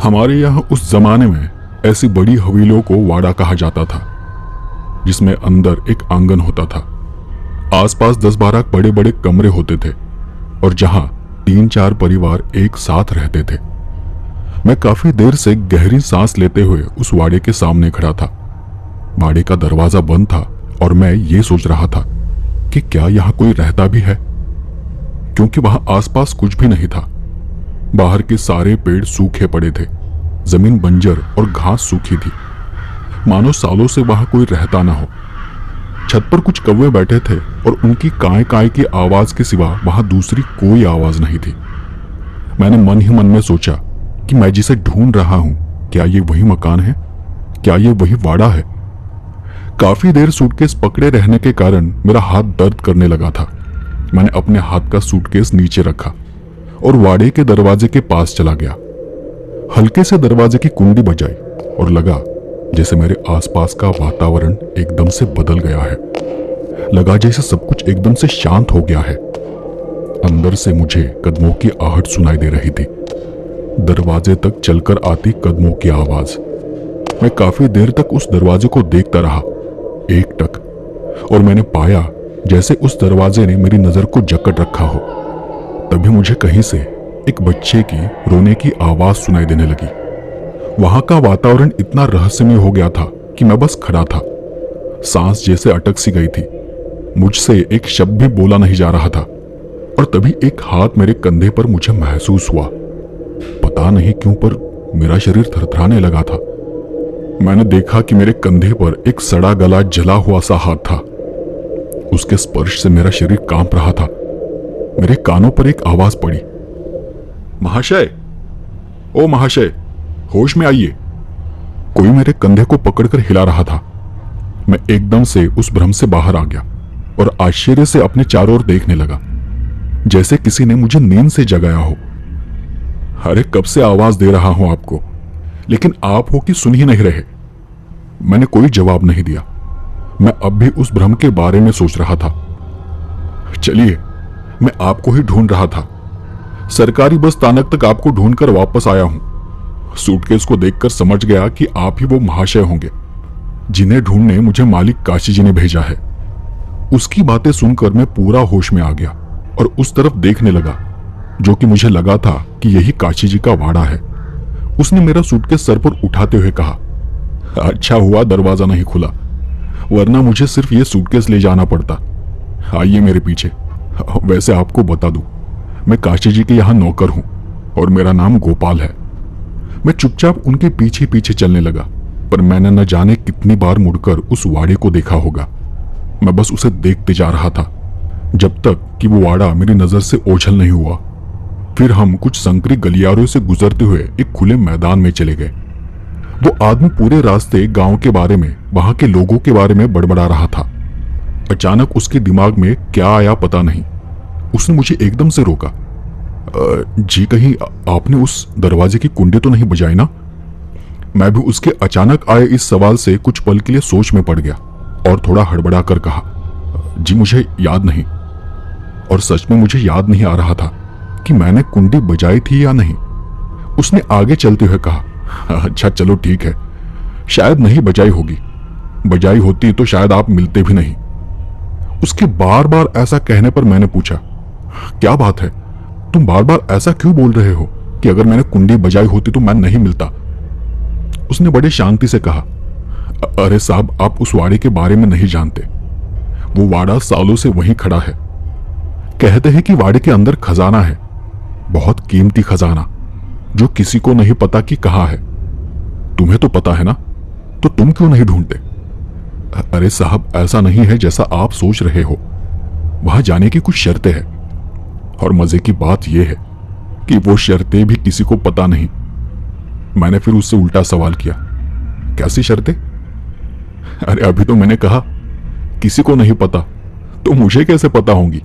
हमारे यहाँ उस जमाने में ऐसी बड़ी हवेलियों को वाड़ा कहा जाता था, जिसमें अंदर एक आंगन होता था। आसपास 10-12 बड़े बड़े कमरे होते थे और जहां 3-4 परिवार एक साथ रहते थे। मैं काफी देर से गहरी सांस लेते हुए उस वाड़े के सामने खड़ा था। वाड़े का दरवाजा बंद था और मैं ये सोच रहा था कि क्या यहाँ कोई रहता भी है, क्योंकि वहां आसपास कुछ भी नहीं था। बाहर के सारे पेड़ सूखे पड़े थे, जमीन बंजर और घास सूखी थी, मानो सालों से वहां कोई रहता ना हो। छत पर कुछ कौवे बैठे थे और उनकी काय काय की आवाज के सिवा वहां दूसरी कोई आवाज नहीं थी। मैंने मन ही मन में सोचा कि मैं जिसे ढूंढ रहा हूं, क्या ये वही मकान है, क्या ये वही वाड़ा है। काफी देर सूटकेस पकड़े रहने के कारण मेरा हाथ दर्द करने लगा था। मैंने अपने हाथ का सूटकेस नीचे रखा और वाड़े के दरवाजे के पास चला गया। हल्के से दरवाजे की कुंडी बजाई और लगा जैसे मेरे आसपास का वातावरण एकदम से बदल गया है। लगा जैसे सब कुछ एकदम से शांत हो गया है। अंदर से मुझे कदमों की आहट सुनाई दे रही थी, दरवाजे तक चलकर आती कदमों की आवाज। मैं काफी देर तक उस दरवाजे को देखता रहा, एकटक, और मैंने पाया जैसे उस दरवाजे ने मेरी नजर को जकड़ रखा हो। तभी मुझे कहीं से एक बच्चे की रोने की आवाज सुनाई देने लगी। वहां का वातावरण इतना रहस्यमय हो गया था कि मैं बस खड़ा था। सांस जैसे अटक सी गई थी। मुझसे एक शब्द भी बोला नहीं जा रहा था और तभी एक हाथ मेरे कंधे पर मुझे महसूस हुआ। पता नहीं क्यों पर मेरा शरीर थरथराने लगा था। मैंने देखा कि मेरे कंधे पर एक सड़ा गला जला हुआ सा हाथ था। उसके स्पर्श से मेरा शरीर कांप रहा था। मेरे कानों पर एक आवाज पड़ी, महाशय, ओ महाशय, होश में आइए। कोई मेरे कंधे को पकड़कर हिला रहा था। मैं एकदम से उस भ्रम से बाहर आ गया और आश्चर्य से अपने चारों ओर देखने लगा, जैसे किसी ने मुझे नींद से जगाया हो। अरे कब से आवाज दे रहा हूं आपको, लेकिन आप हो कि सुन ही नहीं रहे। मैंने कोई जवाब नहीं दिया। मैं अब भी उस भ्रम के बारे में सोच रहा था। चलिए, मैं आपको ही ढूंढ रहा था। सरकारी बस स्थानक तक आपको ढूंढकर वापस आया हूं। सूटकेस को देखकर समझ गया कि आप ही वो महाशय होंगे जिन्हें ढूंढने मुझे मालिक काशी जी ने भेजा है। उसकी बातें सुनकर मैं पूरा होश में आ गया और उस तरफ देखने लगा, जो कि मुझे लगा था कि यही काशी जी का वाड़ा है। उसने मेरा सूटकेस सर पर उठाते हुए कहा, अच्छा हुआ दरवाजा नहीं खुला, वरना मुझे सिर्फ ये सूटकेस ले जाना पड़ता। आइए मेरे पीछे। वैसे आपको बता दूं, मैं काशी जी के यहाँ नौकर हूं और मेरा नाम गोपाल है। मैं चुपचाप उनके पीछे पीछे चलने लगा, पर मैंने न जाने कितनी बार मुड़कर उस वाड़े को देखा होगा। मैं बस उसे देखते जा रहा था जब तक कि वो वाड़ा मेरी नजर से ओझल नहीं हुआ। फिर हम कुछ संकरी गलियारों से गुजरते हुए एक खुले मैदान में चले गए। वो आदमी पूरे रास्ते गांव के बारे में, वहां के लोगों के बारे में बड़बड़ा रहा था। अचानक उसके दिमाग में क्या आया पता नहीं, उसने मुझे एकदम से रोका। जी, कहीं आपने उस दरवाजे की कुंडी तो नहीं बजाई ना? मैं भी उसके अचानक आए इस सवाल से कुछ पल के लिए सोच में पड़ गया और थोड़ा हड़बड़ा कर कहा, जी मुझे याद नहीं। और सच में मुझे याद नहीं आ रहा था कि मैंने कुंडी बजाई थी या नहीं। उसने आगे चलते हुए कहा, अच्छा चलो ठीक है, शायद नहीं बजाई होगी, बजाई होती तो शायद आप मिलते भी नहीं। उसके बार बार ऐसा कहने पर मैंने पूछा, क्या बात है, तुम बार बार ऐसा क्यों बोल रहे हो कि अगर मैंने कुंडी बजाई होती तो मैं नहीं मिलता? उसने बड़े शांति से कहा, अरे साहब, आप उस वाड़े के बारे में नहीं जानते। वो वाड़ा सालों से वहीं खड़ा है। कहते हैं कि वाड़े के अंदर खजाना है, बहुत कीमती खजाना, जो किसी को नहीं पता कि कहां है। तुम्हें तो पता है ना, तो तुम क्यों नहीं ढूंढते? अरे साहब, ऐसा नहीं है जैसा आप सोच रहे हो। वहां जाने की कुछ शर्तें हैं और मजे की बात यह है कि वो शर्तें भी किसी को पता नहीं। मैंने फिर उससे उल्टा सवाल किया, कैसी शर्तें? अरे अभी तो मैंने कहा किसी को नहीं पता, तो मुझे कैसे पता होंगी?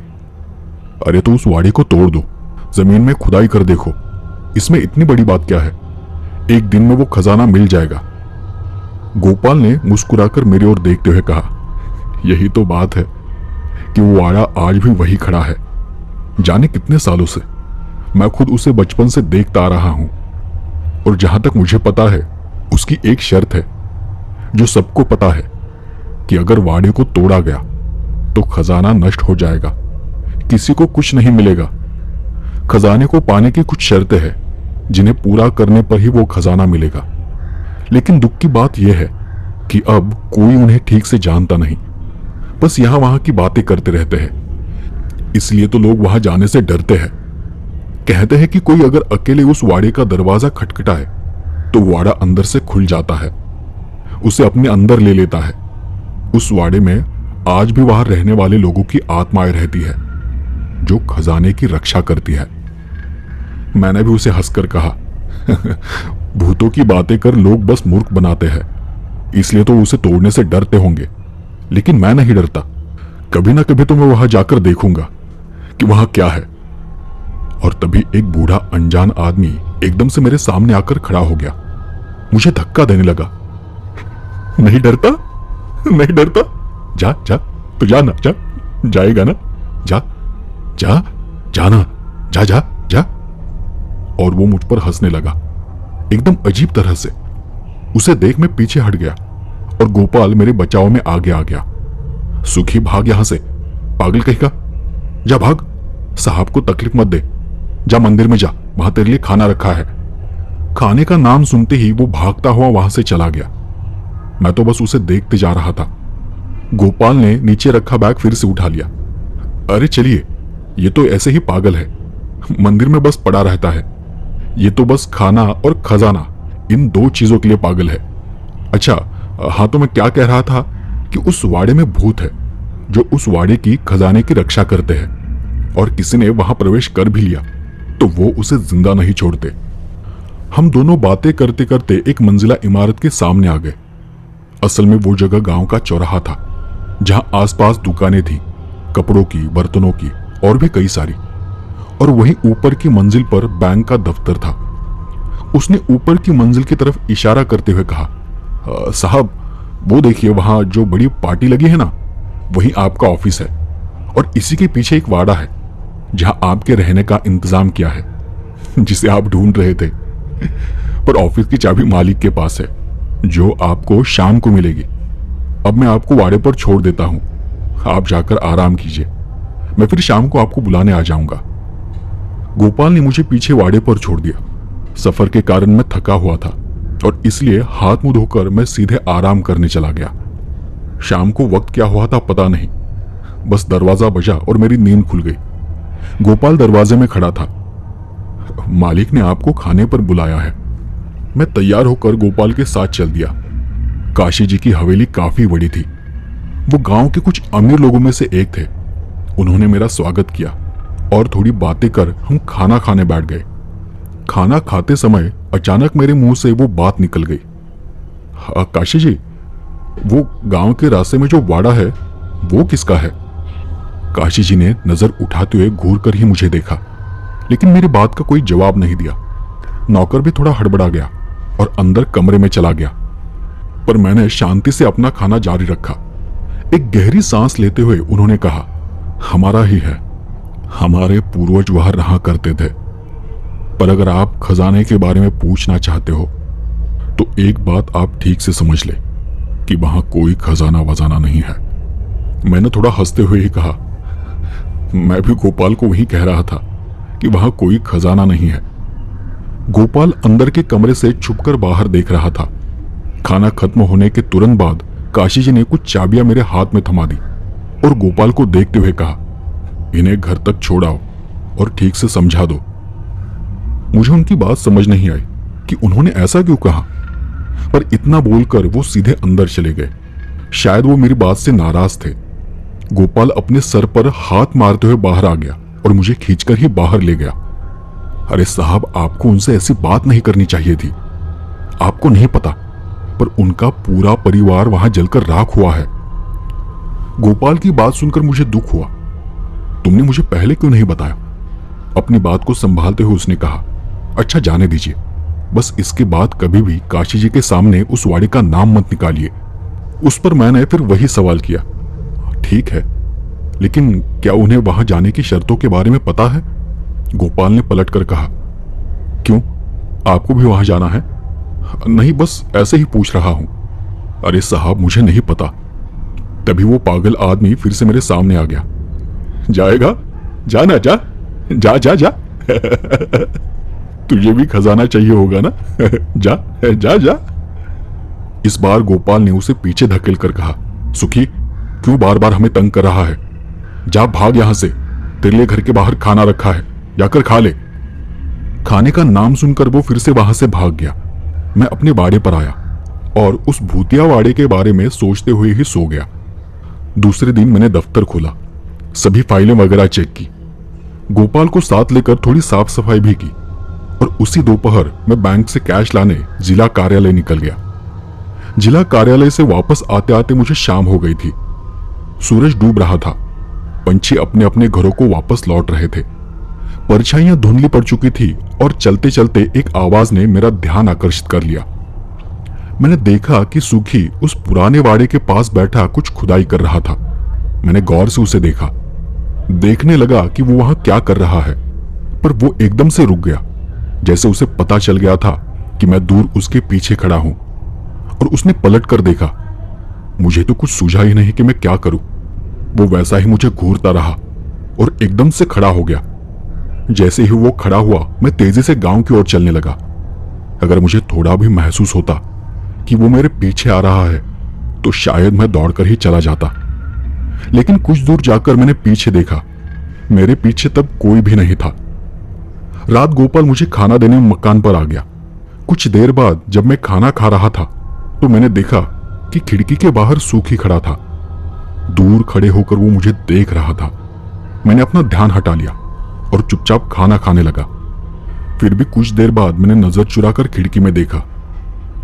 अरे तो उस वाड़े को तोड़ दो, जमीन में खुदाई कर देखो, इसमें इतनी बड़ी बात क्या है? एक दिन में वो खजाना मिल जाएगा। गोपाल ने मुस्कुराकर मेरी ओर देखते हुए कहा, यही तो बात है कि वो वाड़ा आज भी वही खड़ा है। जाने कितने सालों से मैं खुद उसे बचपन से देखता आ रहा हूं। और जहां तक मुझे पता है उसकी एक शर्त है जो सबको पता है कि अगर वाड़े को तोड़ा गया तो खजाना नष्ट हो जाएगा, किसी को कुछ नहीं मिलेगा। खजाने को पाने की कुछ शर्तें हैं जिन्हें पूरा करने पर ही वो खजाना मिलेगा। लेकिन दुख की बात यह है कि अब कोई उन्हें ठीक से जानता नहीं, बस यहां वहां की बातें करते रहते हैं। इसलिए तो लोग वहां जाने से डरते हैं। कहते हैं कि कोई अगर अकेले उस वाड़े का दरवाजा खटखटाए तो वाड़ा अंदर से खुल जाता है, उसे अपने अंदर ले लेता है। उस वाड़े में आज भी वहां रहने वाले लोगों की आत्माएं रहती है जो खजाने की रक्षा करती है। मैंने भी उसे हंसकर कहा भूतों की बातें कर लोग बस मूर्ख बनाते हैं, इसलिए तो उसे तोड़ने से डरते होंगे, लेकिन मैं नहीं डरता। कभी ना कभी तो मैं वहां जाकर देखूंगा कि वहां क्या है। और तभी एक बूढ़ा अनजान आदमी एकदम से मेरे सामने आकर खड़ा हो गया, मुझे धक्का देने लगा। नहीं डरता, नहीं डरता, जा जा तो जा ना, जा, जाएगा ना, जा जा जाना, जा जा जा। और वो मुझ पर हंसने लगा एकदम अजीब तरह से। उसे देख मैं पीछे हट गया और गोपाल मेरे बचाव में आगे आ गया। सुखी भाग यहां से, पागल कहेगा, जा भाग, साहब को तकलीफ मत दे, जा मंदिर में जा, वहां तेरे लिए खाना रखा है। खाने का नाम सुनते ही वो भागता हुआ वहां से चला गया। मैं तो बस उसे देखते जा रहा था। गोपाल ने नीचे रखा बैग फिर से उठा लिया। अरे चलिए, ये तो ऐसे ही पागल है, मंदिर में बस पड़ा रहता है। ये तो बस खाना और खजाना, इन दो चीजों के लिए पागल है। अच्छा हाँ, तो मैं क्या कह रहा था कि उस वाड़े में भूत है जो उस वाड़े की खजाने की रक्षा करते हैं, और किसी ने वहां प्रवेश कर भी लिया तो वो उसे जिंदा नहीं छोड़ते। हम दोनों बातें करते करते एक मंजिला इमारत के सामने आ गए। असल में वो जगह गांव का चौराहा था जहां आसपास दुकानें थी, कपड़ों की, बर्तनों की और भी कई सारी। और वहीं ऊपर की मंजिल पर बैंक का दफ्तर था। उसने ऊपर की मंजिल की तरफ इशारा करते हुए कहा, साहब वो देखिए, वहां जो बड़ी पार्टी लगी है ना, वही आपका ऑफिस है, और इसी के पीछे एक वाड़ा है जहां आपके रहने का इंतजाम किया है, जिसे आप ढूंढ रहे थे। पर ऑफिस की चाबी मालिक के पास है, जो आपको शाम को मिलेगी। अब मैं आपको वाड़े पर छोड़ देता हूं, आप जाकर आराम कीजिए, मैं फिर शाम को आपको बुलाने आ जाऊंगा। गोपाल ने मुझे पीछे वाड़े पर छोड़ दिया। सफर के कारण मैं थका हुआ था और इसलिए हाथ मुंह धोकर मैं सीधे आराम करने चला गया। शाम को वक्त क्या हुआ था पता नहीं, बस दरवाजा बजा और मेरी नींद खुल गई। गोपाल दरवाजे में खड़ा था। मालिक ने आपको खाने पर बुलाया है। मैं तैयार होकर गोपाल के साथ चल दिया। काशी जी की हवेली काफी बड़ी थी। वो गांव के कुछ अमीर लोगों में से एक थे। उन्होंने मेरा स्वागत किया और थोड़ी बातें कर हम खाना खाने बैठ गए। खाना खाते समय अचानक मेरे मुंह से वो बात निकल गई, काशी जी, वो गांव के रास्ते में जो वाड़ा है वो किसका है? काशी जी ने नजर उठाते हुए घूर कर ही मुझे देखा, लेकिन मेरी बात का कोई जवाब नहीं दिया। नौकर भी थोड़ा हड़बड़ा गया और अंदर कमरे में चला गया, पर मैंने शांति से अपना खाना जारी रखा। एक गहरी सांस लेते हुए उन्होंने कहा, हमारा ही है, हमारे पूर्वज वहां रहा करते थे। पर अगर आप खजाने के बारे में पूछना चाहते हो तो एक बात आप ठीक से समझ ले कि वहां कोई खजाना वजाना नहीं है। मैंने थोड़ा हंसते हुए ही कहा, मैं भी गोपाल को वही कह रहा था कि वहां कोई खजाना नहीं है। गोपाल अंदर के कमरे से छुपकर बाहर देख रहा था। खाना खत्म होने के तुरंत बाद काशी जी ने कुछ चाबियां मेरे हाथ में थमा दी और गोपाल को देखते हुए कहा, इन्हें घर तक छोड़ाओ और ठीक से समझा दो। मुझे उनकी बात समझ नहीं आई कि उन्होंने ऐसा क्यों कहा, पर इतना बोलकर वो सीधे अंदर चले गए। शायद वो मेरी बात से नाराज थे। गोपाल अपने सर पर हाथ मारते हुए बाहर आ गया और मुझे खींचकर ही बाहर ले गया। अरे साहब, आपको उनसे ऐसी बात नहीं करनी चाहिए थी। आपको नहीं पता, पर उनका पूरा परिवार वहां जलकर राख हुआ है। गोपाल की बात सुनकर मुझे दुख हुआ। तुमने मुझे पहले क्यों नहीं बताया? अपनी बात को संभालते हुए उसने कहा, अच्छा जाने दीजिए, बस इसके बाद कभी भी काशी जी के सामने उस वाड़े का नाम मत निकालिए। उस पर मैंने फिर वही सवाल किया, ठीक है, लेकिन क्या उन्हें वहां जाने की शर्तों के बारे में पता है? गोपाल ने पलटकर कहा, क्यों, आपको भी वहां जाना है? नहीं, बस ऐसे ही पूछ रहा हूं। अरे साहब, मुझे नहीं पता। तभी वो पागल आदमी फिर से मेरे सामने आ गया। जाएगा? जाना, जा जा जा जा। तुझे भी खजाना चाहिए होगा ना? जा जा जा। इस बार गोपाल ने उसे पीछे धकेल कर कहा, सुखी, क्यों बार बार हमें तंग कर रहा है? जा, भाग यहां से। तेरे लिए घर के बाहर खाना रखा है, जाकर खा ले। खाने का नाम सुनकर वो फिर से वहां से भाग गया। मैं अपने बाड़े पर आया और उस भूतिया वाड़े के बारे में सोचते हुए ही सो गया। दूसरे दिन मैंने दफ्तर खोला, सभी फाइलें वगैरह चेक की, गोपाल को साथ लेकर थोड़ी साफ सफाई भी की और उसी दोपहर मैं बैंक से कैश लाने जिला कार्यालय निकल गया। जिला कार्यालय से वापस आते आते मुझे शाम हो गई थी। सूरज डूब रहा था, पंछी अपने अपने घरों को वापस लौट रहे थे, परछाइयां धुंधली पड़ चुकी थी और चलते चलते एक आवाज ने मेरा ध्यान आकर्षित कर लिया। मैंने देखा कि सुखी उस पुराने वाड़े के पास बैठा कुछ खुदाई कर रहा था। मैंने गौर से उसे देखा, देखने लगा कि वो वहां क्या कर रहा है, पर वो एकदम से रुक गया, जैसे उसे पता चल गया था कि मैं दूर उसके पीछे खड़ा हूं। और उसने पलट कर देखा। मुझे तो कुछ सूझा ही नहीं कि मैं क्या करूं। वो वैसा ही मुझे घूरता रहा और एकदम से खड़ा हो गया। जैसे ही वो खड़ा हुआ, मैं तेजी से गांव की ओर चलने लगा। अगर मुझे थोड़ा भी महसूस होता कि वो मेरे पीछे आ रहा है तो शायद मैं दौड़कर ही चला जाता, लेकिन कुछ दूर जाकर मैंने पीछे देखा। मेरे पीछे तब कोई भी नहीं था। रात गोपाल मुझे खाना देने मकान पर आ गया। कुछ देर बाद जब मैं खाना खा रहा था तो मैंने देखा कि खिड़की के बाहर सूखी खड़ा था। दूर खड़े होकर वो मुझे देख रहा था। मैंने अपना ध्यान हटा लिया और चुपचाप खाना खाने लगा। फिर भी कुछ देर बाद मैंने नजर चुराकर खिड़की में देखा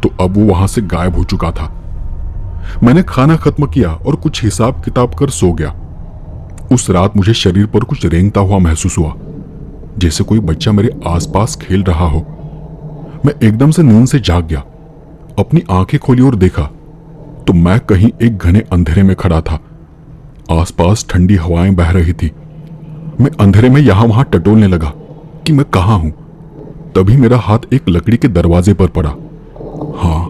तो अब वो वहां से गायब हो चुका था। मैंने खाना खत्म किया और कुछ हिसाब किताब कर सो गया। उस रात मुझे शरीर पर कुछ रेंगता हुआ महसूस हुआ, जैसे कोई बच्चा मेरे आसपास खेल रहा हो। मैं एकदम से नींद से जाग गया। अपनी आंखें खोली और देखा तो मैं कहीं एक घने अंधेरे में खड़ा था। आसपास ठंडी हवाएं बह रही थी। मैं अंधेरे में यहां वहां टटोलने लगा कि मैं कहां हूं। तभी मेरा हाथ एक लकड़ी के दरवाजे पर पड़ा। हाँ,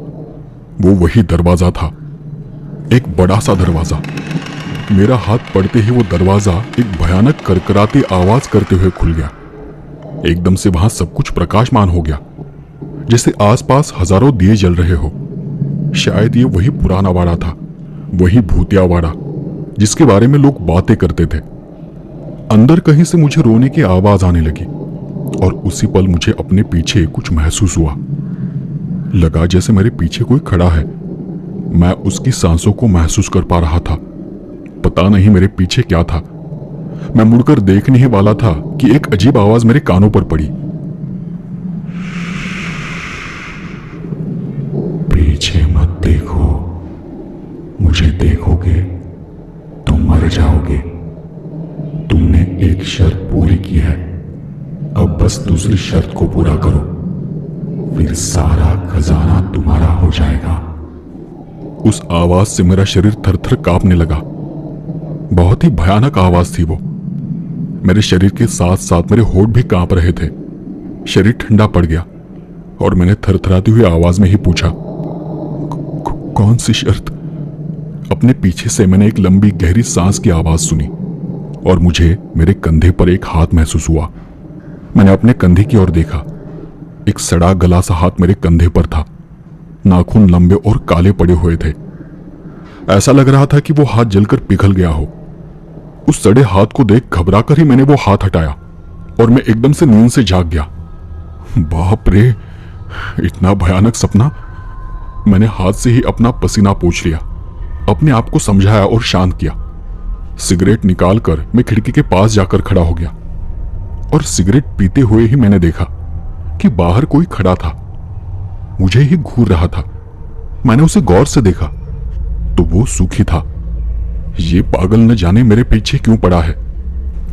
वो वही दरवाजा था, एक बड़ा सा दरवाजा। मेरा हाथ पड़ते ही वो दरवाजा एक भयानक करकराती आवाज करते हुए खुल गया। एकदम से वहां सब कुछ प्रकाशमान हो गया, जैसे आसपास हजारों दिए जल रहे हो। शायद ये वही पुराना वाड़ा था, वही भूतिया वाड़ा जिसके बारे में लोग बातें करते थे। अंदर कहीं से मुझे रोने की आवाज आने लगी और उसी पल मुझे अपने पीछे कुछ महसूस हुआ। लगा जैसे मेरे पीछे कोई खड़ा है। मैं उसकी सांसों को महसूस कर पा रहा था। पता नहीं मेरे पीछे क्या था। मैं मुड़कर देखने ही वाला था कि एक अजीब आवाज मेरे कानों पर पड़ी। पीछे मत देखो, मुझे देखोगे तो मर जाओगे। तुमने एक शर्त पूरी की है, अब बस दूसरी शर्त को पूरा करो, फिर सारा खजाना तुम्हारा हो जाएगा। उस आवाज से मेरा शरीर थर-थर कांपने लगा। बहुत ही भयानक आवाज थी वो। मेरे शरीर के साथ साथ मेरे होंठ भी कांप रहे थे। शरीर ठंडा पड़ गया और मैंने थरथराती हुई आवाज में ही पूछा, कौन सी शर्त? अपने पीछे से मैंने एक लंबी गहरी सांस की आवाज सुनी और मुझे मेरे कंधे पर एक हाथ महसूस हुआ। मैंने अपने कंधे की ओर देखा। एक सड़ा गला सा हाथ मेरे कंधे पर था। नाखून लंबे और काले पड़े हुए थे। ऐसा लग रहा था कि वो हाथ जलकर पिघल गया हो। उस सड़े हाथ को देख घबराकर ही मैंने वो हाथ हटाया और मैं एकदम से नींद से जाग गया। बाप रे, इतना भयानक सपना। मैंने हाथ से ही अपना पसीना पोंछ लिया, अपने आप को समझाया और शांत किया। सिगरेट निकालकर मैं खिड़की के पास जाकर खड़ा हो गया और सिगरेट पीते हुए ही मैंने देखा कि बाहर कोई खड़ा था, मुझे ही घूर रहा था। मैंने उसे गौर से देखा तो वो सूखी था। ये पागल न जाने मेरे पीछे क्यों पड़ा है।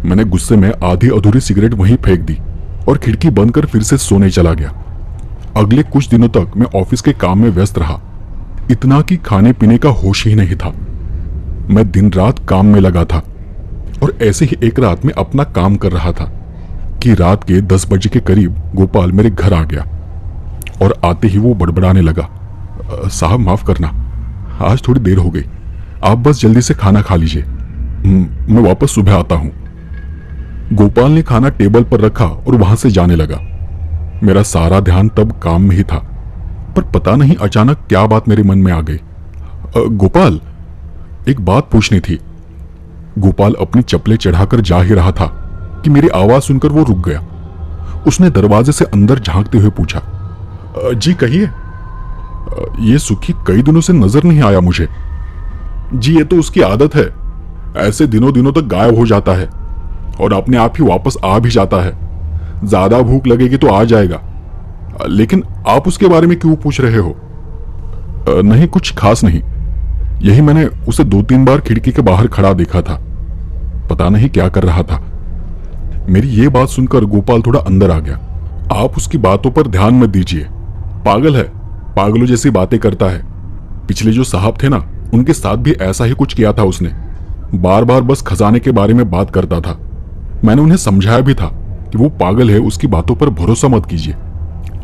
मैंने गुस्से में आधी अधूरी सिगरेट वहीं फेंक दी और खिड़की बंद कर फिर से सोने चला गया। अगले कुछ दिनों तक मैं ऑफिस के काम में व्यस्त रहा, इतना कि खाने पीने का होश ही नहीं था। मैं दिन रात काम में लगा था और ऐसे ही एक रात में अपना काम कर रहा था कि रात के 10 बजे के करीब गोपाल मेरे घर आ गया। और आते ही वो बड़बड़ाने लगा, साहब माफ करना, आज थोड़ी देर हो गई, आप बस जल्दी से खाना खा लीजिए, मैं वापस सुबह आता हूं। गोपाल ने खाना टेबल पर रखा और वहां से जाने लगा। मेरा सारा ध्यान तब काम में ही था, पर पता नहीं अचानक क्या बात मेरे मन में आ गई। गोपाल, एक बात पूछनी थी। गोपाल अपनी चप्पलें चढ़ाकर जा ही रहा था कि मेरी आवाज सुनकर वो रुक गया। उसने दरवाजे से अंदर झांकते हुए पूछा, जी कहिए। ये सुखी कई दिनों से नजर नहीं आया मुझे। जी ये तो उसकी आदत है, ऐसे दिनों दिनों तक गायब हो जाता है और अपने आप ही वापस आ भी जाता है। ज्यादा भूख लगेगी तो आ जाएगा। लेकिन आप उसके बारे में क्यों पूछ रहे हो? नहीं, कुछ खास नहीं, यही मैंने उसे 2-3 बार खिड़की के बाहर खड़ा देखा था, पता नहीं क्या कर रहा था। मेरी ये बात सुनकर गोपाल थोड़ा अंदर आ गया। आप उसकी बातों पर ध्यान मत दीजिए, पागल है, पागलों जैसी बातें करता है। पिछले जो साहब थे ना, उनके साथ भी ऐसा ही कुछ किया था उसने। बार बार बस खजाने के बारे में बात करता था। मैंने उन्हें समझाया भी था कि वो पागल है, उसकी बातों पर भरोसा मत कीजिए।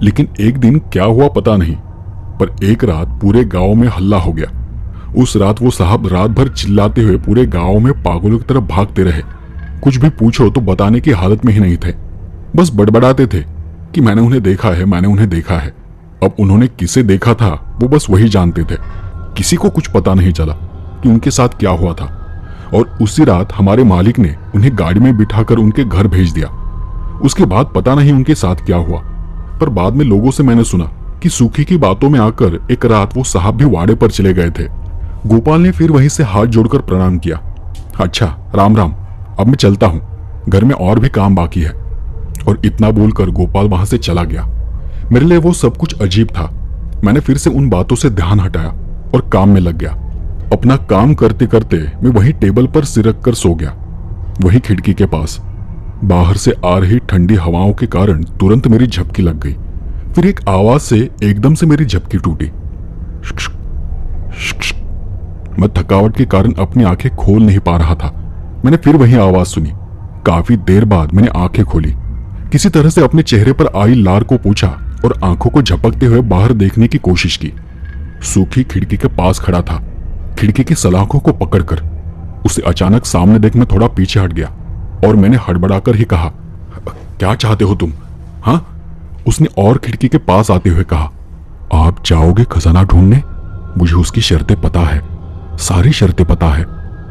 लेकिन एक दिन क्या हुआ पता नहीं, पर एक रात पूरे गांव में हल्ला हो गया। उस रात वो साहब रात भर चिल्लाते हुए पूरे गांव में पागलों की तरफ भागते रहे। कुछ भी पूछो तो बताने की हालत में ही नहीं थे, बस बड़बड़ाते थे कि मैंने उन्हें देखा है, मैंने उन्हें देखा है। अब उन्होंने किसे देखा था वो बस वही जानते थे। किसी को कुछ पता नहीं चला कि उनके साथ क्या हुआ था। और उसी रात हमारे मालिक ने उन्हें गाड़ी में बिठाकर उनके घर भेज दिया। उसके बाद पता नहीं उनके साथ क्या हुआ, पर बाद में लोगों से मैंने सुना कि सूखी की बातों में आकर एक रात वो साहब भी वाड़े पर चले गए थे। गोपाल ने फिर वहीं से हाथ जोड़कर प्रणाम किया। अच्छा, राम राम, अब मैं चलता हूं, घर में और भी काम बाकी है। और इतना बोलकर गोपाल वहां से चला गया। मेरे लिए वो सब कुछ अजीब था। मैंने फिर से उन बातों से ध्यान हटाया और काम में लग गया। अपना काम करते करते मैं वही टेबल पर सिर रख कर सो गया, वही खिड़की के पास। बाहर से आ रही ठंडी हवाओं के कारण तुरंत मेरी झपकी लग गई। फिर एक आवाज से एकदम से मेरी झपकी टूटी। मैं थकावट के कारण अपनी आंखें खोल नहीं पा रहा था। मैंने फिर वही आवाज सुनी। काफी देर बाद मैंने आंखें खोली। किसी तरह से अपने चेहरे पर आई लार को पूछा और आंखों को झपकते हुए बाहर देखने की कोशिश की। सूखी खिड़की के पास खड़ा था, खिड़की की सलाखों को पकड़कर। उसे अचानक सामने देख मैं थोड़ा पीछे हट गया और मैंने हड़बड़ाकर ही कहा, क्या चाहते हो तुम? हाँ? उसने और खिड़की के पास आते हुए कहा, आप जाओगे खजाना ढूंढने? मुझे उसकी शर्तें पता है, सारी शर्तें पता है,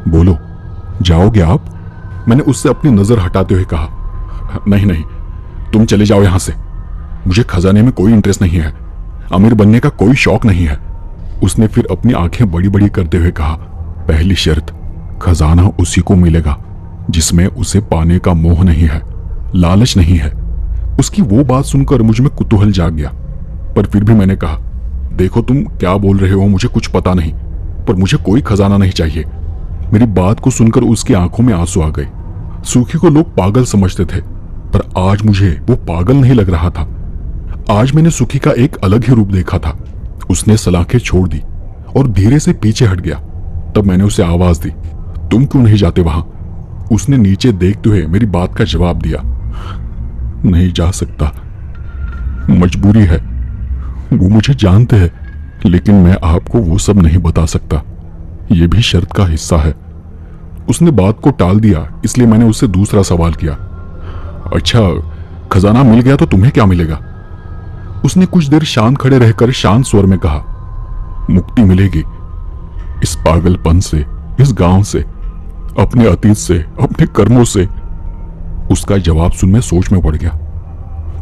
बोलो जाओगे आप? मैंने उससे अपनी नजर हटाते हुए कहा, नहीं नहीं, तुम चले जाओ यहां से, मुझे खजाने में कोई इंटरेस्ट नहीं है, अमीर बनने का कोई शौक नहीं है। उसने फिर अपनी आंखें बड़ी बड़ी करते हुए कहा, पहली शर्त, खजाना उसी को मिलेगा जिसमें उसे पाने का मोह नहीं है, लालच नहीं है। उसकी वो बात सुनकर मुझ में कुतूहल जाग गया, पर फिर भी मैंने कहा, देखो तुम क्या बोल रहे हो मुझे कुछ पता नहीं, पर मुझे कोई खजाना नहीं चाहिए। मेरी बात को सुनकर उसकी आंखों में आंसू आ गए। सूखी को लोग पागल समझते थे, पर आज मुझे वो पागल नहीं लग रहा था। आज मैंने सूखी का एक अलग ही रूप देखा था। उसने सलाखें छोड़ दी और धीरे से पीछे हट गया। तब मैंने उसे आवाज दी, तुम क्यों नहीं जाते वहां? उसने नीचे देखते हुए मेरी बात का जवाब दिया, नहीं जा सकता, मजबूरी है, वो मुझे जानते हैं, लेकिन मैं आपको वो सब नहीं बता सकता, ये भी शर्त का हिस्सा है। उसने बात को टाल दिया, इसलिए मैंने उससे दूसरा सवाल किया, अच्छा खजाना मिल गया तो तुम्हें क्या मिलेगा? उसने कुछ देर शांत खड़े रहकर शांत स्वर में कहा, मुक्ति मिलेगी इस पागलपन से, इस गांव से, अपने अतीत से, अपने कर्मों से। उसका जवाब सुन मैं सोच में पड़ गया।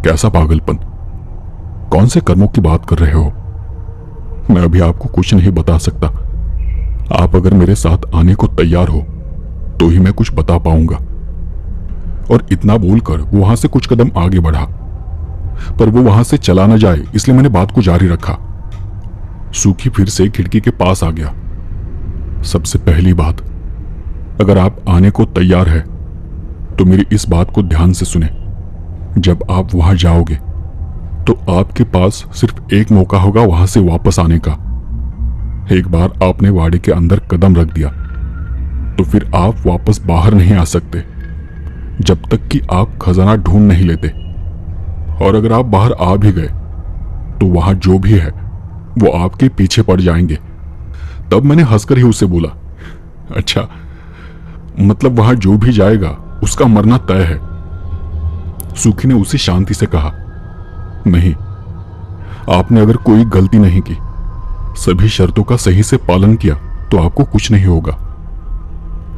कैसा पागलपन? कौन से कर्मों की बात कर रहे हो? मैं अभी आपको कुछ नहीं बता सकता। आप अगर मेरे साथ आने को तैयार हो तो ही मैं कुछ बता पाऊंगा। और इतना बोलकर वो वहां से कुछ कदम आगे बढ़ा, पर वो वहां से चला न जाए इसलिए मैंने बात को जारी रखा। सूखी फिर से खिड़की के पास आ गया। सबसे पहली बात, अगर आप आने को तैयार है तो मेरी इस बात को ध्यान से सुने। जब आप वहां जाओगे तो आपके पास सिर्फ एक मौका होगा वहां से वापस आने का। एक बार आपने वाड़े के अंदर कदम रख दिया तो फिर आप वापस बाहर नहीं आ सकते जब तक कि आप खजाना ढूंढ नहीं लेते। और अगर आप बाहर आ भी गए तो वहां जो भी है वो आपके पीछे पड़ जाएंगे। तब मैंने हंसकर ही उसे बोला, अच्छा, मतलब वहां जो भी जाएगा उसका मरना तय है। सुखी ने उसे शांति से कहा, नहीं, आपने अगर कोई गलती नहीं की, सभी शर्तों का सही से पालन किया तो आपको कुछ नहीं होगा।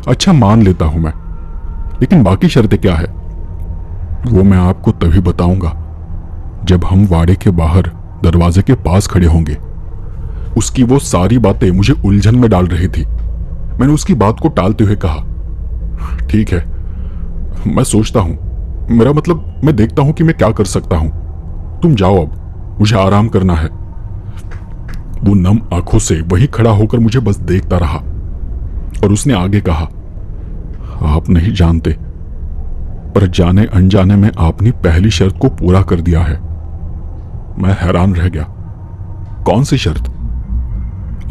अच्छा, मान लेता हूं मैं, लेकिन बाकी शर्तें क्या है? वो मैं आपको तभी बताऊंगा जब हम वाड़े के बाहर दरवाजे के पास खड़े होंगे। उसकी वो सारी बातें मुझे उलझन में डाल रही थी। मैंने उसकी बात को टालते हुए कहा, ठीक है, मैं सोचता हूं, मेरा मतलब मैं देखता हूं कि मैं क्या कर सकता हूं। तुम जाओ, अब मुझे आराम करना है। वो नम आंखों से वहीं खड़ा होकर मुझे बस देखता रहा और उसने आगे कहा, आप नहीं जानते, पर जाने अनजाने में आपने पहली शर्त को पूरा कर दिया है। मैं हैरान रह गया। कौन सी शर्त?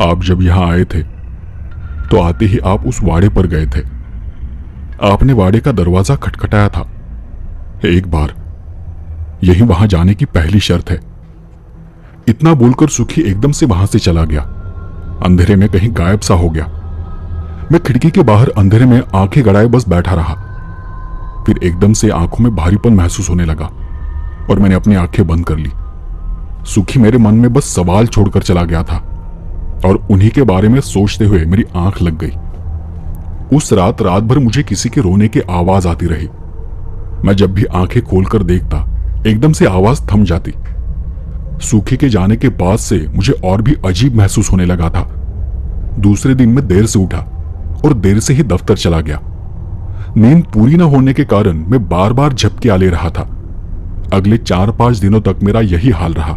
आप जब यहां आए थे तो आते ही आप उस वाड़े पर गए थे। आपने वाड़े का दरवाजा खटखटाया था एक बार। यही वहां जाने की पहली शर्त है। इतना बोलकर सुखी एकदम से वहां से चला गया, अंधेरे में कहीं गायब सा हो गया। मैं खिड़की के बाहर अंधेरे में आंखें गड़ाए बस बैठा रहा। फिर एकदम से आंखों में भारीपन महसूस होने लगा और मैंने अपनी आंखें बंद कर ली। सुखी मेरे मन में बस सवाल छोड़कर चला गया था और उन्हीं के बारे में सोचते हुए मेरी आंख लग गई। उस रात भर मुझे किसी के रोने की आवाज आती रही। मैं जब भी आंखें खोलकर देखता, एकदम से आवाज थम जाती। सुखी के जाने के बाद से मुझे और भी अजीब महसूस होने लगा था। दूसरे दिन मैं देर से उठा और देर से ही दफ्तर चला गया। नींद पूरी न होने के कारण मैं बार बार झपकियां ले रहा था। अगले 4-5 दिनों तक मेरा यही हाल रहा।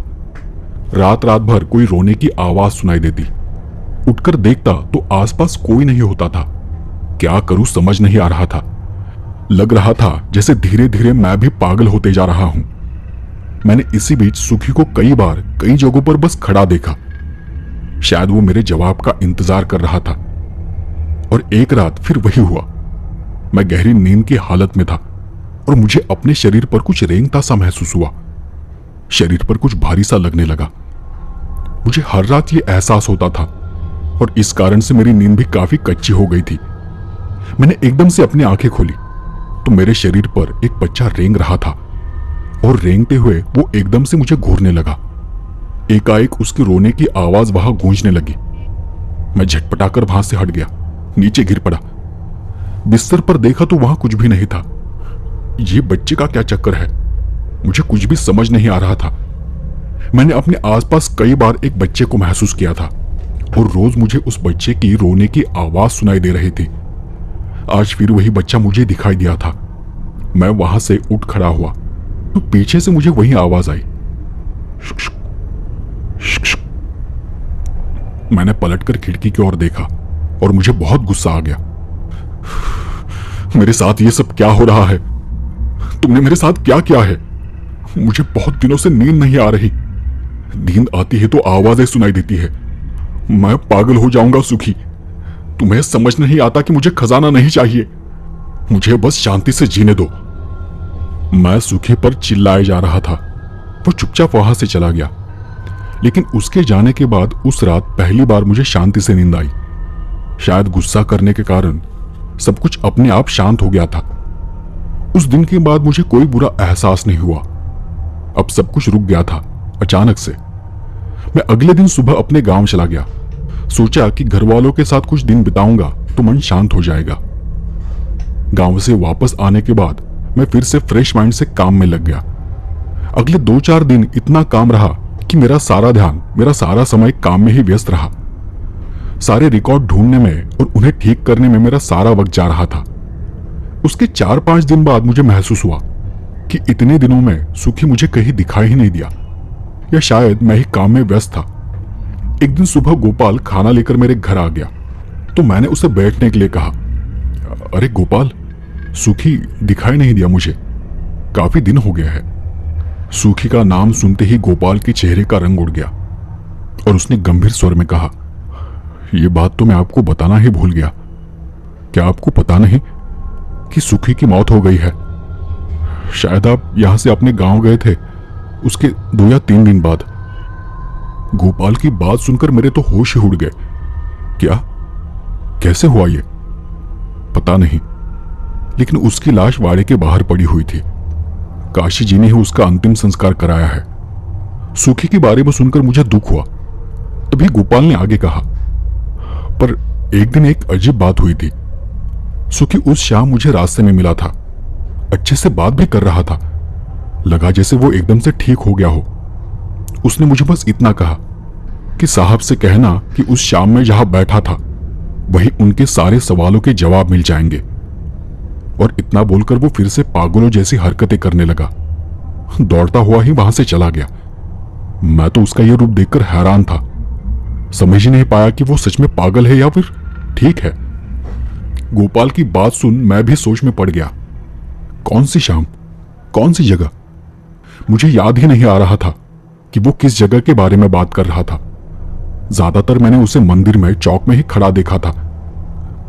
रात भर कोई रोने की आवाज सुनाई देती। उठकर देखता तो आसपास कोई नहीं होता था। क्या करूं समझ नहीं आ रहा था। लग रहा था जैसे धीरे धीरे मैं भी पागल होते जा रहा हूं। मैंने इसी बीच सुखी को कई बार कई जगहों पर बस खड़ा देखा। शायद वो मेरे जवाब का इंतजार कर रहा था। और एक रात फिर वही हुआ। मैं गहरी नींद की हालत में था और मुझे अपने शरीर पर कुछ रेंगता सा महसूस हुआ। शरीर पर कुछ भारी सा लगने लगा। मुझे हर रात ये एहसास होता था और इस कारण से मेरी नींद भी काफी कच्ची हो गई थी। मैंने एकदम से अपनी आंखें खोली तो मेरे शरीर पर एक बच्चा रेंग रहा था और रेंगते हुए वो एकदम से मुझे घूरने लगा। एकाएक उसके रोने की आवाज वहां गूंजने लगी। मैं झटपटाकर वहां से हट गया, नीचे गिर पड़ा। बिस्तर पर देखा तो वहां कुछ भी नहीं था। ये बच्चे का क्या चक्कर है? मुझे कुछ भी समझ नहीं आ रहा था। मैंने अपने आसपास कई बार एक बच्चे को महसूस किया था और रोज मुझे उस बच्चे की रोने की आवाज सुनाई दे रही थी। आज फिर वही बच्चा मुझे दिखाई दिया था। मैं वहां से उठ खड़ा हुआ तो पीछे से मुझे वही आवाज आई। मैंने पलटकर खिड़की की ओर देखा और मुझे बहुत गुस्सा आ गया। मेरे साथ ये सब क्या हो रहा है? तुमने मेरे साथ क्या किया है? मुझे बहुत दिनों से नींद नहीं आ रही। नींद आती है तो आवाजें सुनाई देती है। मैं पागल हो जाऊंगा सुखी। तुम्हें समझ नहीं आता कि मुझे खजाना नहीं चाहिए, मुझे बस शांति से जीने दो। मैं सुखी पर चिल्लाए जा रहा था। वो चुपचाप वहां से चला गया। लेकिन उसके जाने के बाद उस रात पहली बार मुझे शांति से नींद आई। शायद गुस्सा करने के कारण सब कुछ अपने आप शांत हो गया था। उस दिन के बाद मुझे कोई बुरा एहसास नहीं हुआ। अब सब कुछ रुक गया था अचानक से। मैं अगले दिन सुबह अपने गांव चला गया। सोचा कि घर वालों के साथ कुछ दिन बिताऊंगा तो मन शांत हो जाएगा। गांव से वापस आने के बाद मैं फिर से फ्रेश माइंड से काम में लग गया। अगले 2-4 दिन इतना काम रहा कि मेरा सारा ध्यान, मेरा सारा समय काम में ही व्यस्त रहा। सारे रिकॉर्ड ढूंढने में और उन्हें ठीक करने में मेरा सारा वक्त जा रहा था। उसके 4-5 दिन बाद मुझे महसूस हुआ कि इतने दिनों में सुखी मुझे कहीं दिखाई ही नहीं दिया, या शायद मैं ही काम में व्यस्त था। एक दिन सुबह गोपाल खाना लेकर मेरे घर आ गया तो मैंने उसे बैठने के लिए कहा। अरे गोपाल, सुखी दिखाई नहीं दिया मुझे, काफी दिन हो गया है। सुखी का नाम सुनते ही गोपाल के चेहरे का रंग उड़ गया और उसने गंभीर स्वर में कहा, यह बात तो मैं आपको बताना ही भूल गया। क्या आपको पता नहीं कि सुखी की मौत हो गई है? शायद आप यहां से अपने गांव गए थे उसके 2 या 3 दिन बाद। गोपाल की बात सुनकर मेरे तो होश ही उड़ गए। क्या? कैसे हुआ ये? पता नहीं, लेकिन उसकी लाश वाड़े के बाहर पड़ी हुई थी। काशी जी ने ही उसका अंतिम संस्कार कराया है। सुखी के बारे में सुनकर मुझे दुख हुआ। तभी गोपाल ने आगे कहा, पर एक दिन एक अजीब बात हुई थी। सुखी उस शाम मुझे रास्ते में मिला था। अच्छे से बात भी कर रहा था। लगा जैसे वो एकदम से ठीक हो गया हो। उसने मुझे बस इतना कहा कि साहब से कहना कि उस शाम में जहां बैठा था वही उनके सारे सवालों के जवाब मिल जाएंगे। और इतना बोलकर वो फिर से पागलों जैसी हरकतें करने लगा। दौड़ता हुआ ही वहां से चला गया। मैं तो उसका यह रूप देखकर हैरान था। समझ ही नहीं पाया कि वो सच में पागल है या फिर ठीक है। गोपाल की बात सुन मैं भी सोच में पड़ गया। कौन सी शाम, कौन सी जगह? मुझे याद ही नहीं आ रहा था कि वो किस जगह के बारे में बात कर रहा था। ज्यादातर मैंने उसे मंदिर में चौक में ही खड़ा देखा था।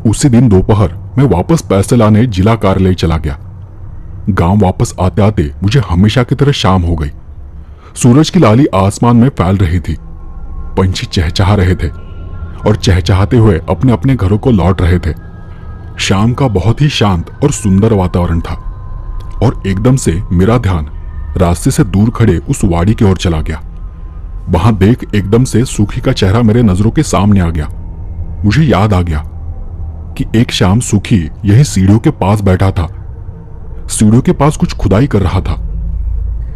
उसी दिन दोपहर मैं वापस पैसे लाने जिला कार्यालय चला गया। गांव वापस आते आते मुझे हमेशा की तरह शाम हो गई। सूरज की लाली आसमान में फैल रही थी। पंछी चहचहा रहे थे और चहचहाते हुए अपने अपने घरों को लौट रहे थे। शाम का बहुत ही शांत और सुंदर वातावरण था और एकदम से मेरा ध्यान रास्ते से दूर खड़े उस वाड़ी की ओर चला गया। वहां देख एकदम से सुखी का चेहरा मेरे नजरों के सामने आ गया। मुझे याद आ गया कि एक शाम सुखी यही सीढ़ियों के पास बैठा था। सीढ़ियों के पास कुछ खुदाई कर रहा था।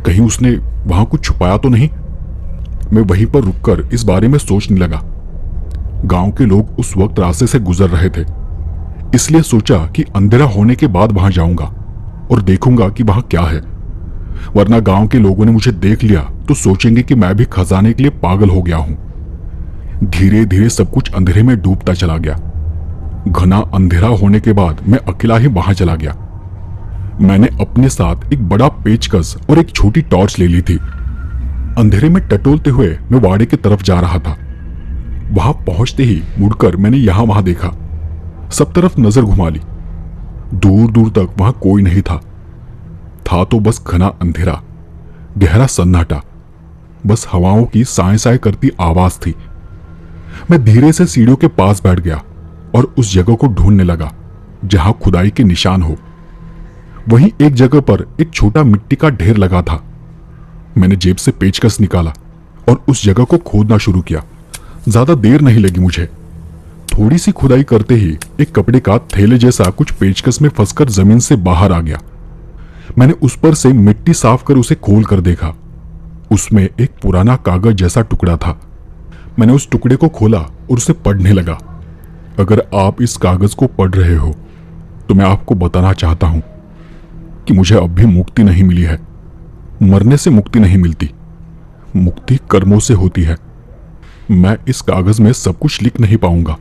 कहीं उसने वहां कुछ छुपाया तो नहीं? मैं वहीं पर रुककर इस बारे में सोचने लगा। गांव के लोग उस वक्त रास्ते से गुजर रहे थे, इसलिए सोचा कि अंधेरा होने के बाद वहां जाऊंगा और देखूंगा कि वहां क्या है। वरना गांव के लोगों ने मुझे देख लिया तो सोचेंगे कि मैं भी खजाने के लिए पागल हो गया हूं। धीरे धीरे सब कुछ अंधेरे में डूबता चला गया। घना अंधेरा होने के बाद मैं अकेला ही वहां चला गया। मैंने अपने साथ एक बड़ा पेचकस और एक छोटी टॉर्च ले ली थी। अंधेरे में टटोलते हुए मैं वाड़े की तरफ जा रहा था। वहां पहुंचते ही मुड़कर मैंने यहां वहां देखा। सब तरफ नजर घुमा ली। दूर दूर तक वहां कोई नहीं था तो बस घना अंधेरा, गहरा सन्नाटा, बस हवाओं की साए साए करती आवाज थी। मैं धीरे से सीढ़ियों के पास बैठ गया और उस जगह को ढूंढने लगा जहां खुदाई के निशान हो। वहीं एक जगह पर एक छोटा मिट्टी का ढेर लगा था। मैंने जेब से पेचकस निकाला और उस जगह को खोदना शुरू किया। ज्यादा देर नहीं लगी मुझे। थोड़ी सी खुदाई करते ही एक कपड़े का थैले जैसा कुछ पेचकस में फंसकर जमीन से बाहर आ गया। मैंने उस पर से मिट्टी साफ कर उसे खोल कर देखा। उसमें एक पुराना कागज जैसा टुकड़ा था। मैंने उस टुकड़े को खोला और उसे पढ़ने लगा। अगर आप इस कागज को पढ़ रहे हो तो मैं आपको बताना चाहता हूं कि मुझे अब भी मुक्ति नहीं मिली है। मरने से मुक्ति नहीं मिलती, मुक्ति कर्मों से होती है। मैं इस कागज में सब कुछ लिख नहीं पाऊंगा,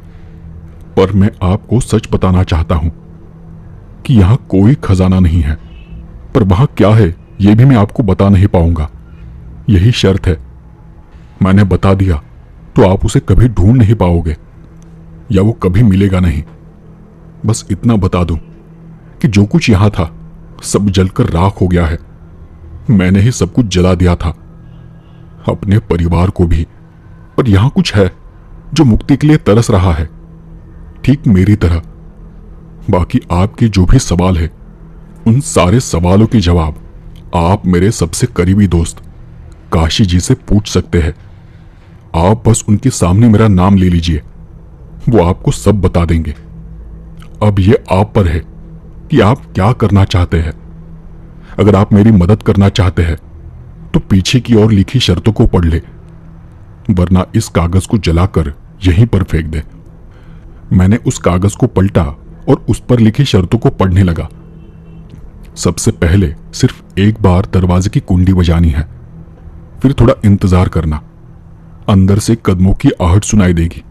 पर मैं आपको सच बताना चाहता हूं कि यहां कोई खजाना नहीं है, पर वहां क्या है यह भी मैं आपको बता नहीं पाऊंगा। यही शर्त है। मैंने बता दिया तो आप उसे कभी ढूंढ नहीं पाओगे या वो कभी मिलेगा नहीं। बस इतना बता दूं कि जो कुछ यहां था सब जलकर राख हो गया है। मैंने ही सब कुछ जला दिया था, अपने परिवार को भी। पर यहां कुछ है जो मुक्ति के लिए तरस रहा है, ठीक मेरी तरह। बाकी आपके जो भी सवाल है उन सारे सवालों के जवाब आप मेरे सबसे करीबी दोस्त काशी जी से पूछ सकते हैं। आप बस उनके सामने मेरा नाम ले लीजिए, वो आपको सब बता देंगे। अब ये आप पर है कि आप क्या करना चाहते हैं। अगर आप मेरी मदद करना चाहते हैं तो पीछे की ओर लिखी शर्तों को पढ़ ले, वरना इस कागज को जलाकर यहीं पर फेंक दे। मैंने उस कागज को पलटा और उस पर लिखी शर्तों को पढ़ने लगा। सबसे पहले सिर्फ एक बार दरवाजे की कुंडी बजानी है, फिर थोड़ा इंतजार करना। अंदर से कदमों की आहट सुनाई देगी,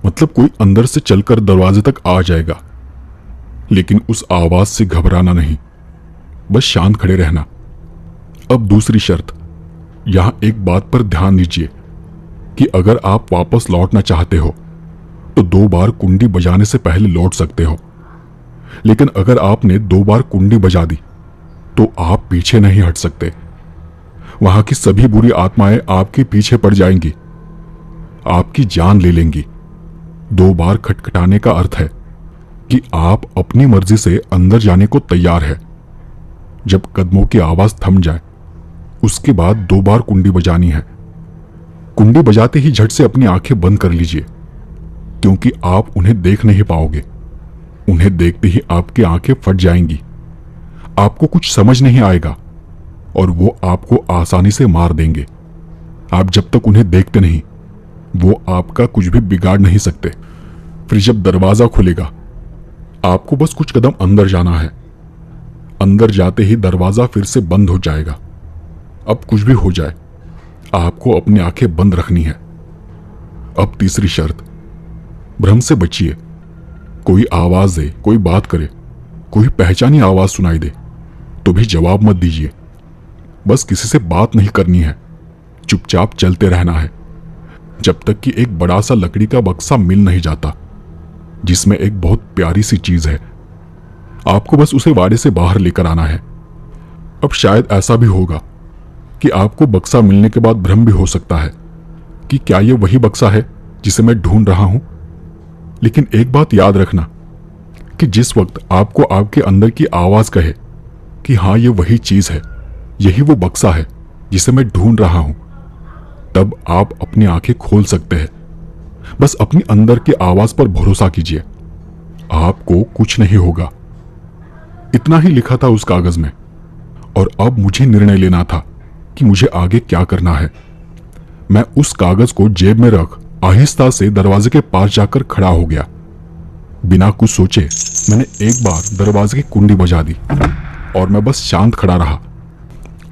मतलब कोई अंदर से चलकर दरवाजे तक आ जाएगा। लेकिन उस आवाज से घबराना नहीं, बस शांत खड़े रहना। अब दूसरी शर्त, यहां एक बात पर ध्यान दीजिए कि अगर आप वापस लौटना चाहते हो तो 2 बार कुंडी बजाने से पहले लौट सकते हो। लेकिन अगर आपने 2 बार कुंडी बजा दी तो आप पीछे नहीं हट सकते। वहां की सभी बुरी आत्माएं आपके पीछे पड़ जाएंगी आपकी जान ले लेंगी। 2 बार खटखटाने का अर्थ है कि आप अपनी मर्जी से अंदर जाने को तैयार है। जब कदमों की आवाज थम जाए उसके बाद 2 बार कुंडी बजानी है। कुंडी बजाते ही झट से अपनी आंखें बंद कर लीजिए, क्योंकि आप उन्हें देख नहीं पाओगे। उन्हें देखते ही आपकी आंखें फट जाएंगी, आपको कुछ समझ नहीं आएगा और वो आपको आसानी से मार देंगे। आप जब तक उन्हें देखते नहीं वो आपका कुछ भी बिगाड़ नहीं सकते। फिर जब दरवाजा खुलेगा आपको बस कुछ कदम अंदर जाना है। अंदर जाते ही दरवाजा फिर से बंद हो जाएगा। अब कुछ भी हो जाए आपको अपनी आंखें बंद रखनी है। अब तीसरी शर्त, भ्रम से बचिए। कोई आवाज दे, कोई बात करे, कोई पहचानी आवाज सुनाई दे तो भी जवाब मत दीजिए। बस किसी से बात नहीं करनी है, चुपचाप चलते रहना है जब तक कि एक बड़ा सा लकड़ी का बक्सा मिल नहीं जाता जिसमें एक बहुत प्यारी सी चीज है। आपको बस उसे वाड़े से बाहर लेकर आना है। अब शायद ऐसा भी होगा कि आपको बक्सा मिलने के बाद भ्रम भी हो सकता है कि क्या यह वही बक्सा है जिसे मैं ढूंढ रहा हूं। लेकिन एक बात याद रखना कि जिस वक्त आपको आपके अंदर की आवाज कहे कि हाँ ये वही चीज है, यही वो बक्सा है जिसे मैं ढूंढ रहा हूं, तब आप अपनी आंखें खोल सकते हैं। बस अपनी अंदर की आवाज पर भरोसा कीजिए, आपको कुछ नहीं होगा। इतना ही लिखा था उस कागज में और अब मुझे निर्णय लेना था कि मुझे आगे क्या करना है। मैं उस कागज को जेब में रख आहिस्ता से दरवाजे के पास जाकर खड़ा हो गया। बिना कुछ सोचे मैंने एक बार दरवाजे की कुंडी बजा दी और मैं बस शांत खड़ा रहा।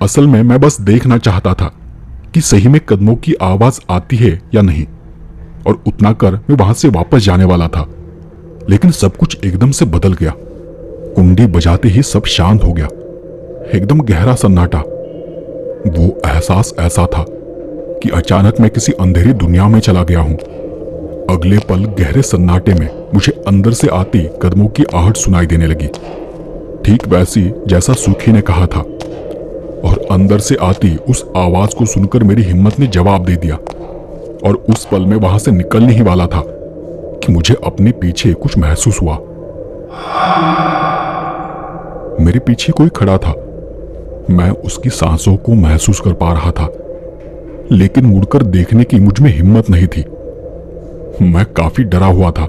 असल में मैं बस देखना चाहता था कि सही में कदमों की आवाज आती है या नहीं, और उतना कर मैं वहां से वापस जाने वाला था। लेकिन सब कुछ एकदम से बदल गया। कुंडी बजाते ही सब शांत हो गया, एकदम गहरा सन्नाटा। वो एहसास ऐसा था कि अचानक मैं किसी अंधेरी दुनिया में चला गया हूं। अगले पल गहरे सन्नाटे में मुझे अंदर से आती कदमों की आहट सुनाई देने लगी, ठीक वैसी जैसा सूखी ने कहा था। और अंदर से आती उस आवाज को सुनकर मेरी हिम्मत ने जवाब दे दिया और उस पल में वहां से निकलने ही वाला था कि मुझे अपने पीछे कुछ महसूस हुआ। मेरे पीछे कोई खड़ा था। मैं उसकी सांसों को महसूस कर पा रहा था, लेकिन मुड़कर देखने की मुझ में हिम्मत नहीं थी। मैं काफी डरा हुआ था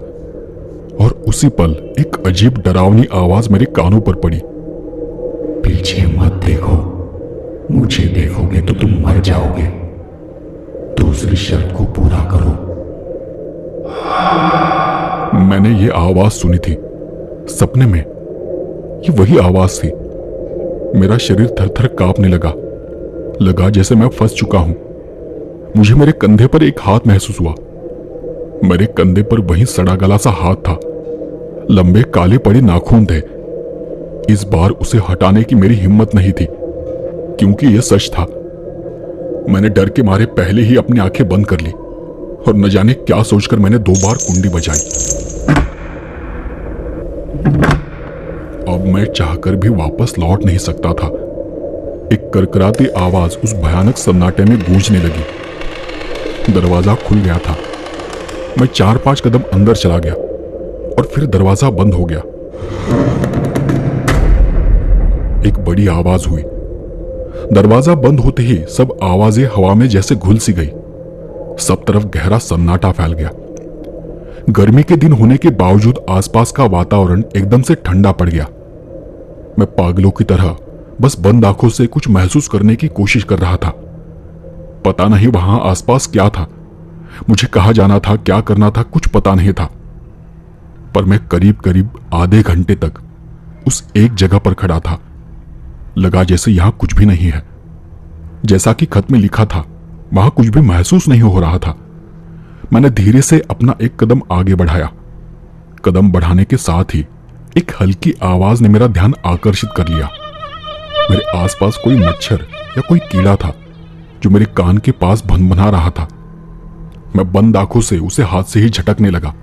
और उसी पल एक अजीब डरावनी आवाज मेरे कानों पर पड़ी। पीछे मत देखो, मुझे देखोगे तो तुम मर जाओगे। दूसरी शर्त को पूरा करो। मैंने ये आवाज सुनी थी सपने में। ये वही आवाज थी। मेरा शरीर थर-थर कांपने लगा जैसे मैं फंस चुका हूं। मुझे मेरे कंधे पर एक हाथ महसूस हुआ। मेरे कंधे पर वही सड़ा गला सा हाथ था, लंबे काले पड़े नाखून थे। इस बार उसे हटाने की मेरी हिम्मत नहीं थी, क्योंकि यह सच था। मैंने डर के मारे पहले ही अपनी आंखें बंद कर ली और न जाने क्या सोचकर मैंने 2 बार कुंडी बजाई। अब मैं चाहकर भी वापस लौट नहीं सकता था। एक करकराती आवाज उस भयानक सन्नाटे में गूंजने लगी। दरवाजा खुल गया था। मैं 4-5 कदम अंदर चला गया और फिर दरवाजा बंद हो गया। एक बड़ी आवाज हुई। दरवाजा बंद होते ही सब आवाजें हवा में जैसे घुल सी गई। सब तरफ गहरा सन्नाटा फैल गया। गर्मी के दिन होने के बावजूद आसपास का वातावरण एकदम से ठंडा पड़ गया। मैं पागलों की तरह बस बंद आंखों से कुछ महसूस करने की कोशिश कर रहा था। पता नहीं वहां आसपास क्या था, मुझे कहां जाना था, क्या करना था, कुछ पता नहीं था। पर मैं करीब करीब आधे घंटे तक उस एक जगह पर खड़ा था। लगा जैसे यहां कुछ भी नहीं है। जैसा कि खत में लिखा था, वहां कुछ भी महसूस नहीं हो रहा था। मैंने धीरे से अपना एक कदम आगे बढ़ाया। कदम बढ़ाने के साथ ही एक हल्की आवाज ने मेरा ध्यान आकर्षित कर लिया। मेरे आसपास कोई मच्छर या कोई कीड़ा था जो मेरे कान के पास भनभना रहा था। मैं बंद आंखों से उसे हाथ से ही झटकने लगा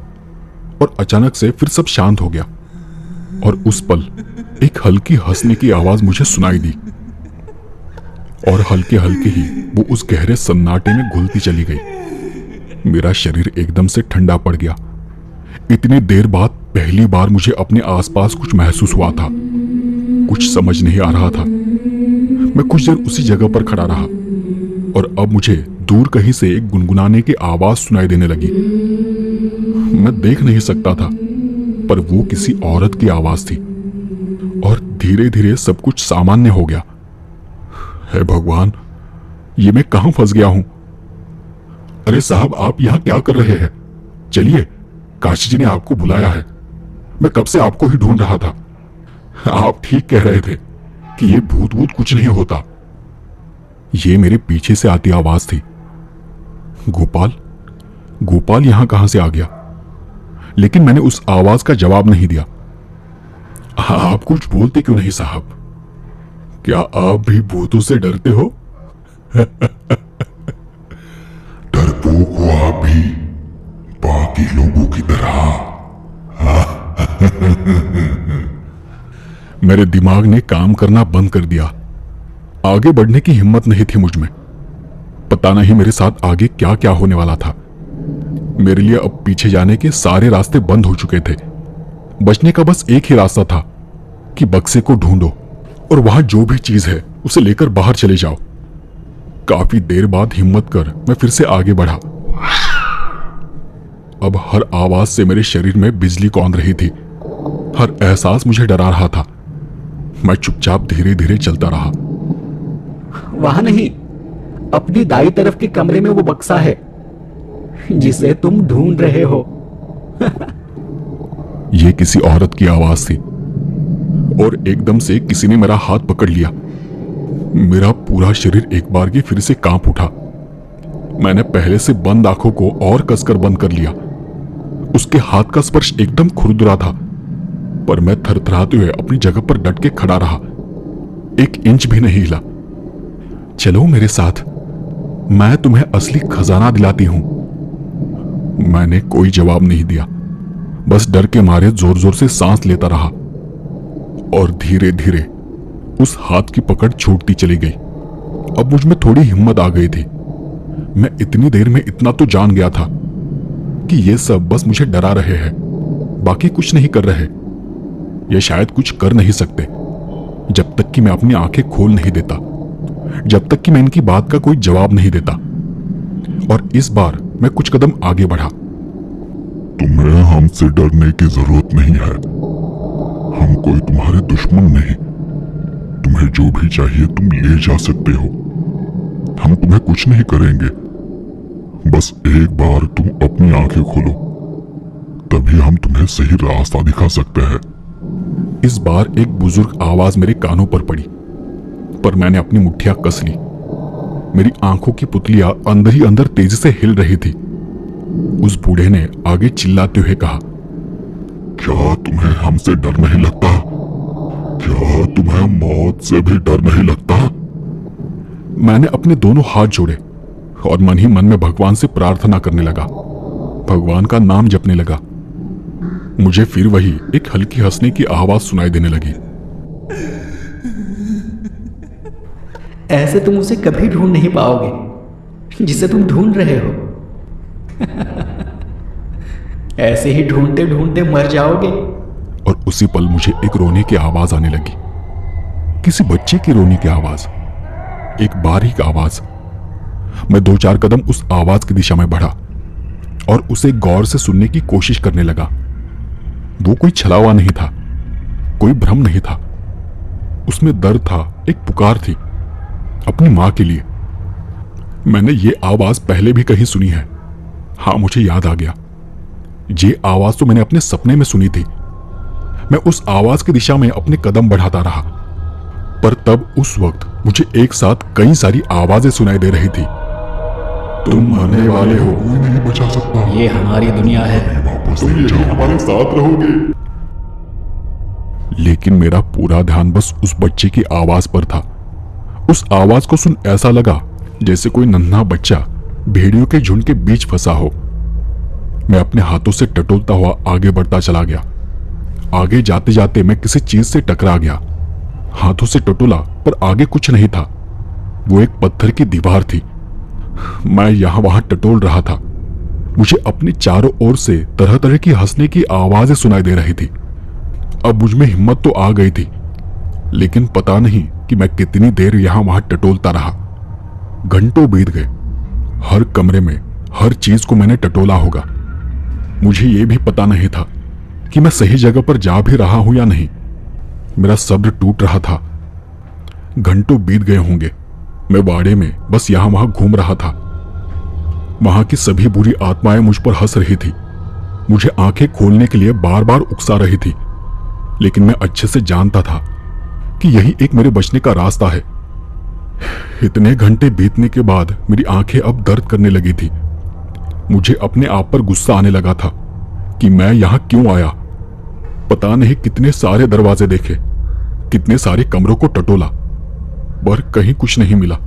और अचानक से फिर सब शांत हो गया और उस पल एक हल्की हंसने की आवाज मुझे सुनाई दी और हल्के हल्के ही वो उस गहरे सन्नाटे में घुलती चली गई। मेरा शरीर एकदम से ठंडा पड़ गया। इतनी देर बाद पहली बार मुझे अपने आसपास कुछ महसूस हुआ था। कुछ समझ नहीं आ रहा था। मैं कुछ देर उसी जगह पर खड़ा रहा और अब मुझे दूर कहीं से एक गुनगुनाने की आवाज सुनाई देने लगी। मैं देख नहीं सकता था, पर वो किसी औरत की आवाज थी और धीरे धीरे सब कुछ सामान्य हो गया। हे भगवान, ये मैं कहां फंस गया हूं? अरे साहब, आप यहां क्या कर रहे हैं? चलिए, काशी जी ने आपको बुलाया है। मैं कब से आपको ही ढूंढ रहा था। आप ठीक कह रहे थे कि ये भूत भूत कुछ नहीं होता। ये मेरे पीछे से आती आवाज थी। गोपाल, गोपाल यहां कहां से आ गया? लेकिन मैंने उस आवाज का जवाब नहीं दिया। आप कुछ बोलते क्यों नहीं साहब? क्या आप भी भूतों से डरते हो? डरपोक हो आप भी, बाकी लोगों की तरह। मेरे दिमाग ने काम करना बंद कर दिया। आगे बढ़ने की हिम्मत नहीं थी मुझ में। पता नहीं मेरे साथ आगे क्या क्या होने वाला था। मेरे लिए अब पीछे जाने के सारे रास्ते बंद हो चुके थे। बचने का बस एक ही रास्ता था कि बक्से को ढूंढो और वहां जो भी चीज है उसे लेकर बाहर चले जाओ। काफी देर बाद हिम्मत कर मैं फिर से आगे बढ़ा। अब हर आवाज से मेरे शरीर में बिजली कौंध रही थी। हर एहसास मुझे डरा रहा था। मैं चुपचाप धीरे धीरे चलता रहा। वहां नहीं, अपनी दाई तरफ के कमरे में वो बक्सा है जिसे तुम ढूंढ रहे हो। यह किसी औरत की आवाज थी और एकदम से किसी ने मेरा हाथ पकड़ लिया। मेरा पूरा शरीर एक बार की फिर से कांप उठा। मैंने पहले से बंद आंखों को और कसकर बंद कर लिया। उसके हाथ का स्पर्श एकदम खुरदुरा था, पर मैं थरथराते हुए अपनी जगह पर डट के खड़ा रहा। एक इंच भी नहीं हिला। चलो मेरे साथ, मैं तुम्हें असली खजाना दिलाती हूं। मैंने कोई जवाब नहीं दिया, बस डर के मारे जोर जोर से सांस लेता रहा और धीरे धीरे उस हाथ की पकड़ छूटती चली गई। अब मुझ में थोड़ी हिम्मत आ गई थी। मैं इतनी देर में इतना तो जान गया था कि ये सब बस मुझे डरा रहे हैं, बाकी कुछ नहीं कर रहे। ये शायद कुछ कर नहीं सकते जब तक कि मैं अपनी आंखें खोल नहीं देता, जब तक कि मैं इनकी बात का कोई जवाब नहीं देता। और इस बार मैं कुछ कदम आगे बढ़ा। तुम्हें हमसे डरने की जरूरत नहीं है। हम कोई तुम्हारे दुश्मन नहीं। तुम्हें जो भी चाहिए तुम ले जा सकते हो। हम तुम्हें कुछ नहीं करेंगे। बस एक बार तुम अपनी आंखें खोलो, तभी हम तुम्हें सही रास्ता दिखा सकते हैं। इस बार एक बुजुर्ग आवाज मेरे कानों पर पड़ी, पर मैंने अपनी मुट्ठियां कस ली। मेरी आंखों की पुतलियां अंदर ही अंदर तेजी से हिल रही थी। उस बूढ़े ने आगे चिल्लाते हुए कहा, क्या तुम्हें हमसे डर नहीं लगता? क्या तुम्हें मौत से भी डर नहीं लगता? मैंने अपने दोनों हाथ जोड़े और मन ही मन में भगवान से प्रार्थना करने लगा। भगवान का नाम जपने लगा। मुझे फिर वही एक हल्की हंसने की आवाज सुनाई देने लगी। ऐसे तुम उसे कभी ढूंढ नहीं पाओगे जिसे तुम ढूंढ रहे हो। ऐसे ही ढूंढते ढूंढते मर जाओगे। और उसी पल मुझे एक रोने की आवाज आने लगी। किसी बच्चे की रोने की आवाज, एक बारीक आवाज। मैं 2-4 कदम उस आवाज की दिशा में बढ़ा और उसे गौर से सुनने की कोशिश करने लगा। वो कोई छलावा नहीं था, कोई भ्रम नहीं था। उसमें दर्द था, एक पुकार थी अपनी मां के लिए। मैंने ये आवाज पहले भी कहीं सुनी है। हाँ, मुझे याद आ गया। ये आवाज तो मैंने अपने सपने में सुनी थी। मैं उस आवाज की दिशा में अपने कदम बढ़ाता रहा, पर तब उस वक्त मुझे एक साथ कई सारी आवाजें सुनाई दे रही थी। तुम मरने वाले हो, कोई नहीं बचा सकता। ये हमारी दुनिया है, वापस नहीं जाओ, हमारे साथ रहोगे। लेकिन मेरा पूरा ध्यान बस उस बच्चे की आवाज पर था। उस आवाज को सुन ऐसा लगा जैसे कोई नन्हा बच्चा भेड़ियों के झुंड के बीच फंसा हो। मैं अपने हाथों से टटोलता हुआ आगे बढ़ता चला गया। आगे जाते जाते मैं किसी चीज से टकरा गया। हाथों से टटोला, पर आगे कुछ नहीं था। वो एक पत्थर की दीवार थी। मैं यहां वहां टटोल रहा था, मुझे अपने चारों ओर से तरह तरह की हंसने की आवाजें सुनाई दे रही थी। अब मुझ में हिम्मत तो आ गई थी, लेकिन पता नहीं कि मैं कितनी देर यहां वहां टटोलता रहा। घंटों बीत गए। हर कमरे में हर चीज को मैंने टटोला होगा। मुझे यह भी पता नहीं था कि मैं सही जगह पर जा भी रहा हूं या नहीं। मेरा सब्र टूट रहा था। घंटों बीत गए होंगे। मैं बाड़े में बस यहां वहां घूम रहा था। वहां की सभी बुरी आत्माएं मुझ पर हंस रही थी, मुझे आंखें खोलने के लिए बार बार उकसा रही थी, लेकिन मैं अच्छे से जानता था कि यही एक मेरे बचने का रास्ता है। इतने घंटे बीतने के बाद मेरी आंखें अब दर्द करने लगी थी। मुझे अपने आप पर गुस्सा आने लगा था कि मैं यहां क्यों आया। पता नहीं कितने सारे दरवाजे देखे, कितने सारे कमरों को टटोला, पर कहीं कुछ नहीं मिला।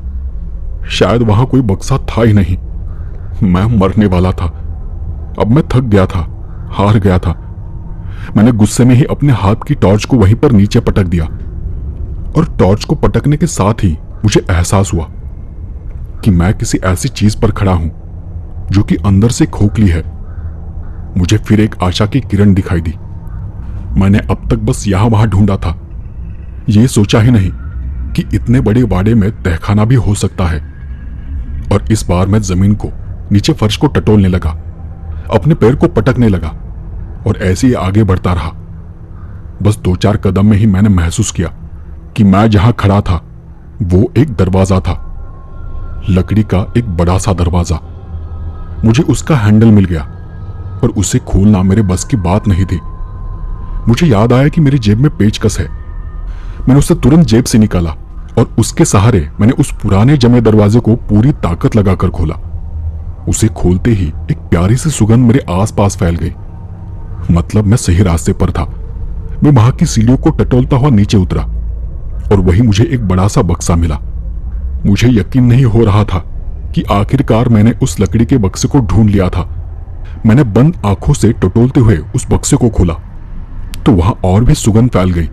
शायद वहां कोई बक्सा था ही नहीं। मैं मरने वाला था। अब मैं थक गया था, हार गया था। मैंने गुस्से में ही अपने हाथ की टॉर्च को वहीं पर नीचे पटक दिया, और टॉर्च को पटकने के साथ ही मुझे एहसास हुआ कि मैं किसी ऐसी चीज पर खड़ा हूं जो कि अंदर से खोखली है। मुझे फिर एक आशा की किरण दिखाई दी। मैंने अब तक बस यहां वहां ढूंढा था, यह सोचा ही नहीं कि इतने बड़े वाड़े में तहखाना भी हो सकता है। और इस बार मैं जमीन को, नीचे फर्श को टटोलने लगा, अपने पैर को पटकने लगा और ऐसे ही आगे बढ़ता रहा। बस 2-4 कदम में ही मैंने महसूस किया कि मैं जहां खड़ा था वो एक दरवाजा था, लकड़ी का एक बड़ा सा दरवाजा। मुझे उसका हैंडल मिल गया, पर उसे खोलना मेरे बस की बात नहीं थी। मुझे याद आया कि मेरी जेब में पेचकस है। मैंने उसे तुरंत जेब से निकाला और उसके सहारे मैंने उस पुराने जमे दरवाजे को पूरी ताकत लगाकर खोला। उसे खोलते ही एक प्यारी सी सुगंध मेरे आसपास फैल गई। मतलब मैं सही रास्ते पर था। मैं वहां की सीढ़ियों को टटोलता हुआ नीचे उतरा और वहीं मुझे एक बड़ा सा बक्सा मिला। मुझे यकीन नहीं हो रहा था कि आखिरकार मैंने उस लकड़ी के बक्से को ढूंढ लिया था। मैंने बंद आंखों से टटोलते हुए उस बक्से को खोला तो वहां और भी सुगंध फैल गई।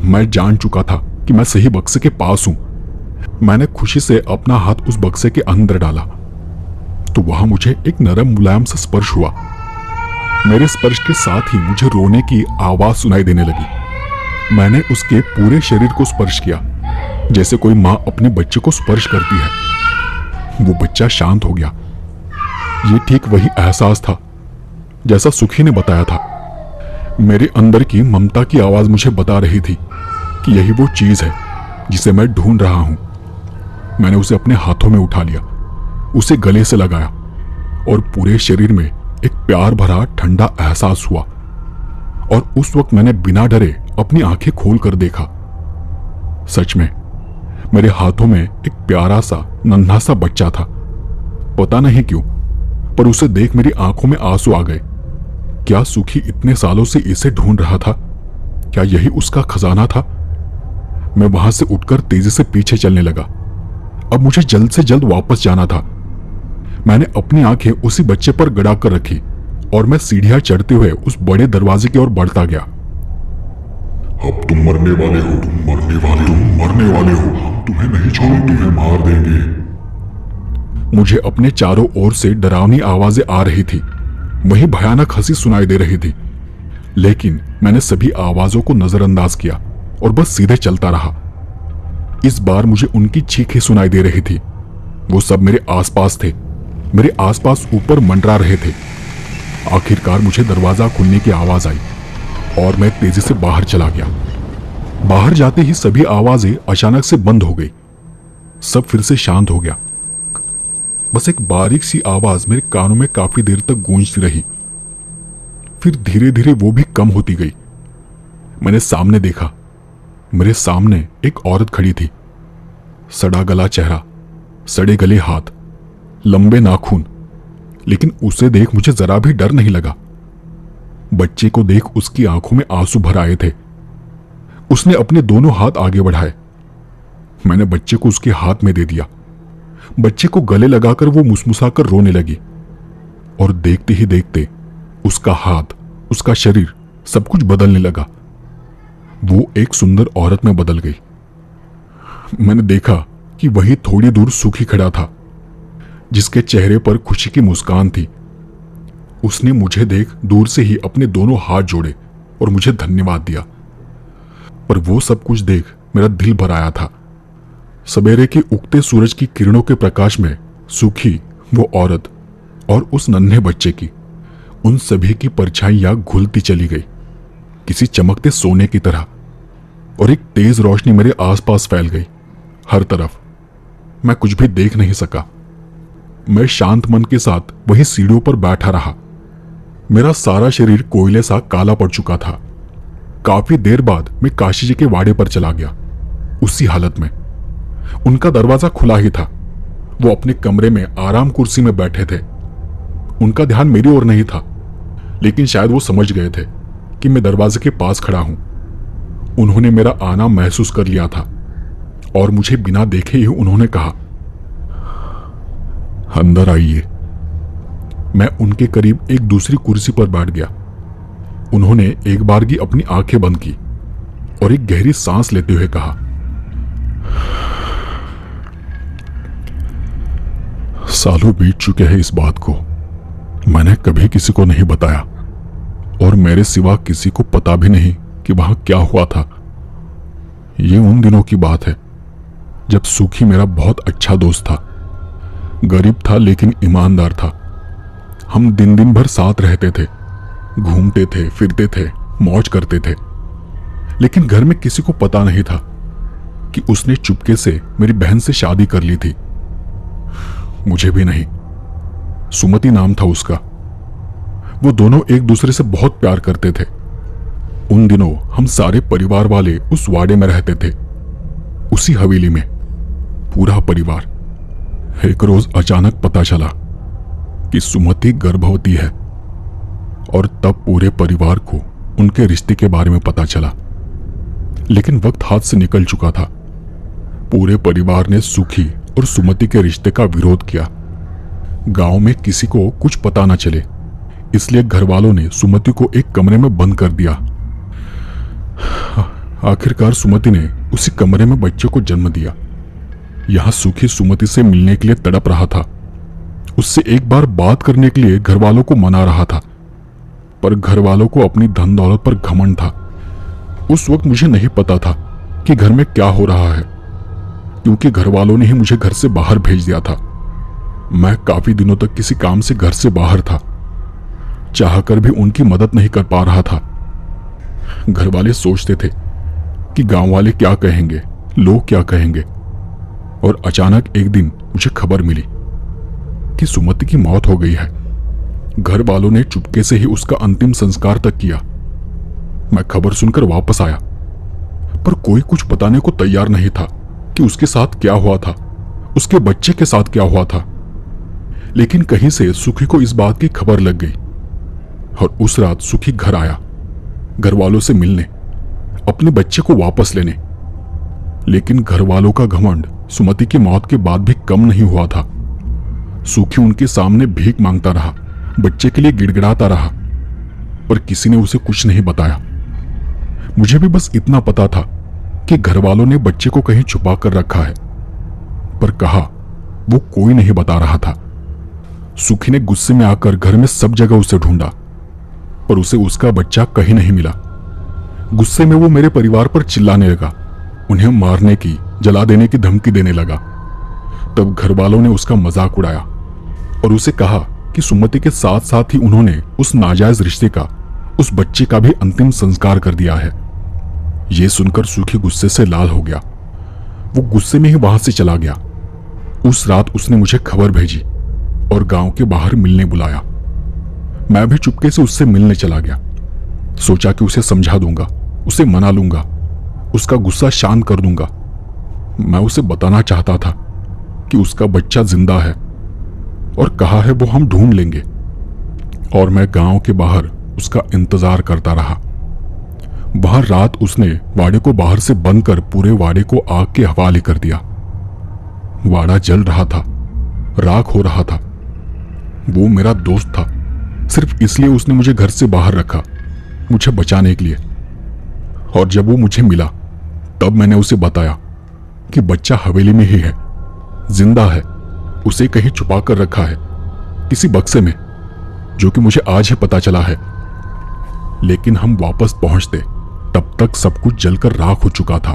मैं जान चुका था कि मैं सही बक्से के पास हूं। मैंने खुशी से अपना हाथ उस बक्से के अंदर डाला तो वहां मुझे एक नरम मुलायम सा स्पर्श हुआ। मेरे स्पर्श के साथ ही मुझे रोने की आवाज सुनाई देने लगी। मैंने उसके पूरे शरीर को स्पर्श किया, जैसे कोई मां अपने बच्चे को स्पर्श करती है। वो बच्चा शांत हो गया। ये ठीक वही एहसास था जैसा सुखी ने बताया था। मेरे अंदर की ममता की आवाज मुझे बता रही थी कि यही वो चीज है जिसे मैं ढूंढ रहा हूं। मैंने उसे अपने हाथों में उठा लिया, उसे गले से लगाया और पूरे शरीर में एक प्यार भरा ठंडा एहसास हुआ। और उस वक्त मैंने बिना डरे अपनी आंखें खोलकर देखा। सच में मेरे हाथों में एक प्यारा सा नन्हा सा बच्चा था। पता नहीं क्यों, पर उसे देख मेरी आंखों में आंसू आ गए। क्या सुखी इतने सालों से इसे ढूंढ रहा था? क्या यही उसका खजाना था? मैं वहां से उठकर तेजी से पीछे चलने लगा। अब मुझे जल्द से जल्द वापस जाना था। मैंने अपनी आंखें उसी बच्चे पर गड़ा कर रखी और मैं सीढ़ियां चढ़ते हुए उस बड़े दरवाजे की ओर बढ़ता गया। अब तुम मरने वाले हो, तुम मरने वाले, तुम मरने वाले हो। हम तुम्हें नहीं छोड़ेंगे, तुम्हें मार देंगे। मुझे अपने चारों ओर से डरावनी आवाजें आ रही थी, वहीं भयानक हंसी सुनाई दे रही थी। लेकिन मैंने सभी आवाजों को नजरअंदाज किया और बस सीधे चलता रहा। इस बार मुझे उनकी चीखें सुनाई दे रही थी। वो सब मेरे आसपास थे, मेरे आसपास ऊपर मंडरा रहे थे। आखिरकार मुझे दरवाजा खुलने की आवाज आई और मैं तेजी से बाहर चला गया। बाहर जाते ही सभी आवाजें अचानक से बंद हो गई। सब फिर से शांत हो गया। बस एक बारीक सी आवाज मेरे कानों में काफी देर तक गूंजती रही, फिर धीरे धीरे वो भी कम होती गई। मैंने सामने देखा। मेरे सामने एक औरत खड़ी थी। सड़ा गला चेहरा, सड़े गले हाथ, लंबे नाखून, लेकिन उसे देख मुझे जरा भी डर नहीं लगा। बच्चे को देख उसकी आंखों में आंसू भर आए थे। उसने अपने दोनों हाथ आगे बढ़ाए। मैंने बच्चे को उसके हाथ में दे दिया। बच्चे को गले लगाकर वो मुसमुसाकर रोने लगी और देखते ही देखते उसका हाथ, उसका शरीर, सब कुछ बदलने लगा। वो एक सुंदर औरत में बदल गई। मैंने देखा कि वही थोड़ी दूर सुखी खड़ा था, जिसके चेहरे पर खुशी की मुस्कान थी उसने मुझे देख दूर से ही अपने दोनों हाथ जोड़े और मुझे धन्यवाद दिया। पर वो सब कुछ देख मेरा दिल भर आया था। सवेरे के उगते सूरज की किरणों के प्रकाश में सूखी वो औरत और उस नन्हे बच्चे की, उन सभी की परछाइयां घुलती चली गई किसी चमकते सोने की तरह, और एक तेज रोशनी मेरे आसपास फैल गई हर तरफ। मैं कुछ भी देख नहीं सका। मैं शांत मन के साथ वही सीढ़ियों पर बैठा रहा। मेरा सारा शरीर कोयले सा काला पड़ चुका था। काफी देर बाद मैं काशी जी के वाड़े पर चला गया, उसी हालत में। उनका दरवाजा खुला ही था। वो अपने कमरे में आराम कुर्सी में बैठे थे। उनका ध्यान मेरी ओर नहीं था, लेकिन शायद वो समझ गए थे कि मैं दरवाजे के पास खड़ा हूं। उन्होंने मेरा आना महसूस कर लिया था और मुझे बिना देखे ही उन्होंने कहा, अंदर आइए। मैं उनके करीब एक दूसरी कुर्सी पर बैठ गया। उन्होंने एक बारगी अपनी आंखें बंद की और एक गहरी सांस लेते हुए कहा, सालों बीत चुके हैं इस बात को। मैंने कभी किसी को नहीं बताया और मेरे सिवा किसी को पता भी नहीं कि वहां क्या हुआ था। ये उन दिनों की बात है जब सुखी मेरा बहुत अच्छा दोस्त था। गरीब था लेकिन ईमानदार था। हम दिन दिन भर साथ रहते थे, घूमते थे, फिरते थे, मौज करते थे। लेकिन घर में किसी को पता नहीं था कि उसने चुपके से मेरी बहन से शादी कर ली थी। मुझे भी नहीं। सुमति नाम था उसका। वो दोनों एक दूसरे से बहुत प्यार करते थे। उन दिनों हम सारे परिवार वाले उस वाड़े में रहते थे, उसी हवेली में, पूरा परिवार। एक रोज अचानक पता चला कि सुमति गर्भवती है और तब पूरे परिवार को उनके रिश्ते के बारे में पता चला। लेकिन वक्त हाथ से निकल चुका था। पूरे परिवार ने सुखी और सुमति के रिश्ते का विरोध किया। गांव में किसी को कुछ पता न चले, इसलिए घर वालों ने सुमति को एक कमरे में बंद कर दिया। आखिरकार सुमति ने उसी कमरे में बच्चे को जन्म दिया। यहां सुखी सुमति से मिलने के लिए तड़प रहा था। उससे एक बार बात करने के लिए घर वालों को मना रहा था, पर घर वालों को अपनी धन दौलत पर घमंड था। उस वक्त मुझे नहीं पता था कि घर में क्या हो रहा है, क्योंकि घर वालों ने ही मुझे घर से बाहर भेज दिया था। मैं काफी दिनों तक किसी काम से घर से बाहर था, चाहकर भी उनकी मदद नहीं कर पा रहा था। घर वाले सोचते थे कि गांव वाले क्या कहेंगे, लोग क्या कहेंगे। और अचानक एक दिन मुझे खबर मिली कि सुमति की मौत हो गई है। घर वालों ने चुपके से ही उसका अंतिम संस्कार तक किया। मैं खबर सुनकर वापस आया, पर कोई कुछ बताने को तैयार नहीं था कि उसके साथ क्या हुआ था, उसके बच्चे के साथ क्या हुआ था। लेकिन कहीं से सुखी को इस बात की खबर लग गई और उस रात सुखी घर आया, घर वालों से मिलने, अपने बच्चे को वापस लेने। लेकिन घर वालों का घमंड सुमति की मौत के बाद भी कम नहीं हुआ था। सुखी उनके सामने भीख मांगता रहा, बच्चे के लिए गिड़गिड़ाता रहा, पर किसी ने उसे कुछ नहीं बताया। मुझे भी बस इतना पता था कि घर वालों ने बच्चे को कहीं छुपा कर रखा है, पर कहा वो कोई नहीं बता रहा था। सुखी ने गुस्से में आकर घर में सब जगह उसे ढूंढा, पर उसे उसका बच्चा कहीं नहीं मिला। गुस्से में वो मेरे परिवार पर चिल्लाने लगा, उन्हें मारने की, जला देने की धमकी देने लगा। तब घर वालों ने उसका मजाक उड़ाया और उसे कहा कि सुमति के साथ साथ ही उन्होंने उस नाजायज रिश्ते का, उस बच्चे का भी अंतिम संस्कार कर दिया है। यह सुनकर सुखी गुस्से से लाल हो गया। वो गुस्से में ही वहां से चला गया। उस रात उसने मुझे खबर भेजी और गांव के बाहर मिलने बुलाया। मैं भी चुपके से उससे मिलने चला गया। सोचा कि उसे समझा दूंगा, उसे मना लूंगा, उसका गुस्सा शांत कर दूंगा। मैं उसे बताना चाहता था कि उसका बच्चा जिंदा है और कहा है वो हम ढूंढ लेंगे। और मैं गांव के बाहर उसका इंतजार करता रहा। वहां रात उसने वाड़े को बाहर से बंद कर पूरे वाड़े को आग के हवाले कर दिया। वाड़ा जल रहा था, राख हो रहा था। वो मेरा दोस्त था, सिर्फ इसलिए उसने मुझे घर से बाहर रखा, मुझे बचाने के लिए। और जब वो मुझे मिला तब मैंने उसे बताया कि बच्चा हवेली में ही है, जिंदा है, उसे कहीं छुपा कर रखा है, किसी बक्से में। जो कि मुझे आज ही पता चला है। लेकिन हम वापस पहुंचते तब तक सब कुछ जलकर राख हो चुका था।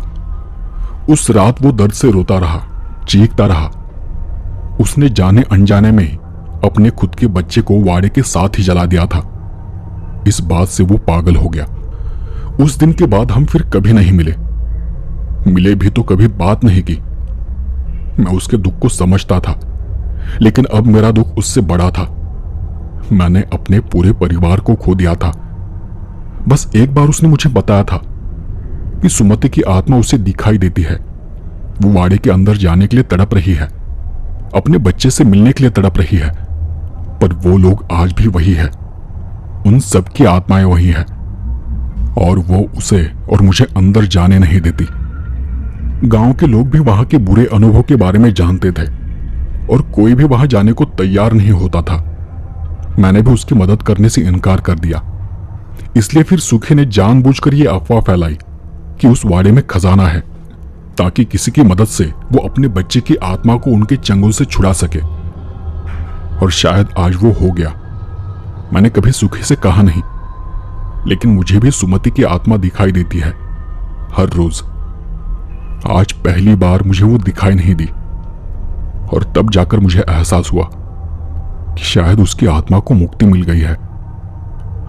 उस रात वो दर्द से रोता रहा, चीखता रहा। उसने जाने अनजाने में ही अपने खुद के बच्चे को वाड़े के साथ ही जला दिया था। इस बात से वो पागल हो गया। उस दिन के बाद हम फिर कभी नहीं मिले भी तो कभी बात नहीं की। मैं उसके दुख को समझता था, लेकिन अब मेरा दुख उससे बड़ा था। मैंने अपने पूरे परिवार को खो दिया था। बस एक बार उसने मुझे बताया था कि सुमति की आत्मा उसे दिखाई देती है। वो वाड़े के अंदर जाने के लिए तड़प रही है, अपने बच्चे से मिलने के लिए तड़प रही है। पर वो लोग आज भी वही है, उन सब की आत्माएं वही है, और वो उसे और मुझे अंदर जाने नहीं देती। गांव के लोग भी वहां के बुरे अनुभव के बारे में जानते थे और कोई भी वहां जाने को तैयार नहीं होता था। मैंने भी उसकी मदद करने से इनकार कर दिया। इसलिए फिर सुखी ने जानबूझकर यह अफवाह फैलाई कि उस वाड़े में खजाना है, ताकि किसी की मदद से वो अपने बच्चे की आत्मा को उनके चंगुल से छुड़ा सके। और शायद आज वो हो गया। मैंने कभी सुखी से कहा नहीं, लेकिन मुझे भी सुमति की आत्मा दिखाई देती है हर रोज। आज पहली बार मुझे वो दिखाई नहीं दी, और तब जाकर मुझे एहसास हुआ कि शायद उसकी आत्मा को मुक्ति मिल गई है।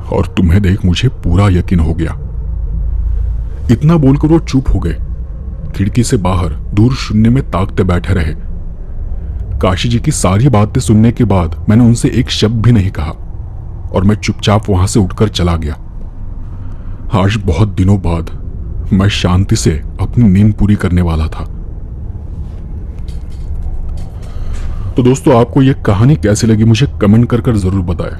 और तुम्हें देख मुझे पूरा यकीन हो गया। इतना बोलकर वो चुप हो गए। खिड़की से बाहर दूर शून्य में ताकते बैठे रहे। काशी जी की सारी बातें सुनने के बाद मैंने उनसे एक शब्द भी नहीं कहा और मैं चुपचाप वहां से उठकर चला गया। आज बहुत दिनों बाद मैं शांति से अपनी नींद पूरी करने वाला था। तो दोस्तों, आपको यह कहानी कैसी लगी मुझे कमेंट कर जरूर बताएं।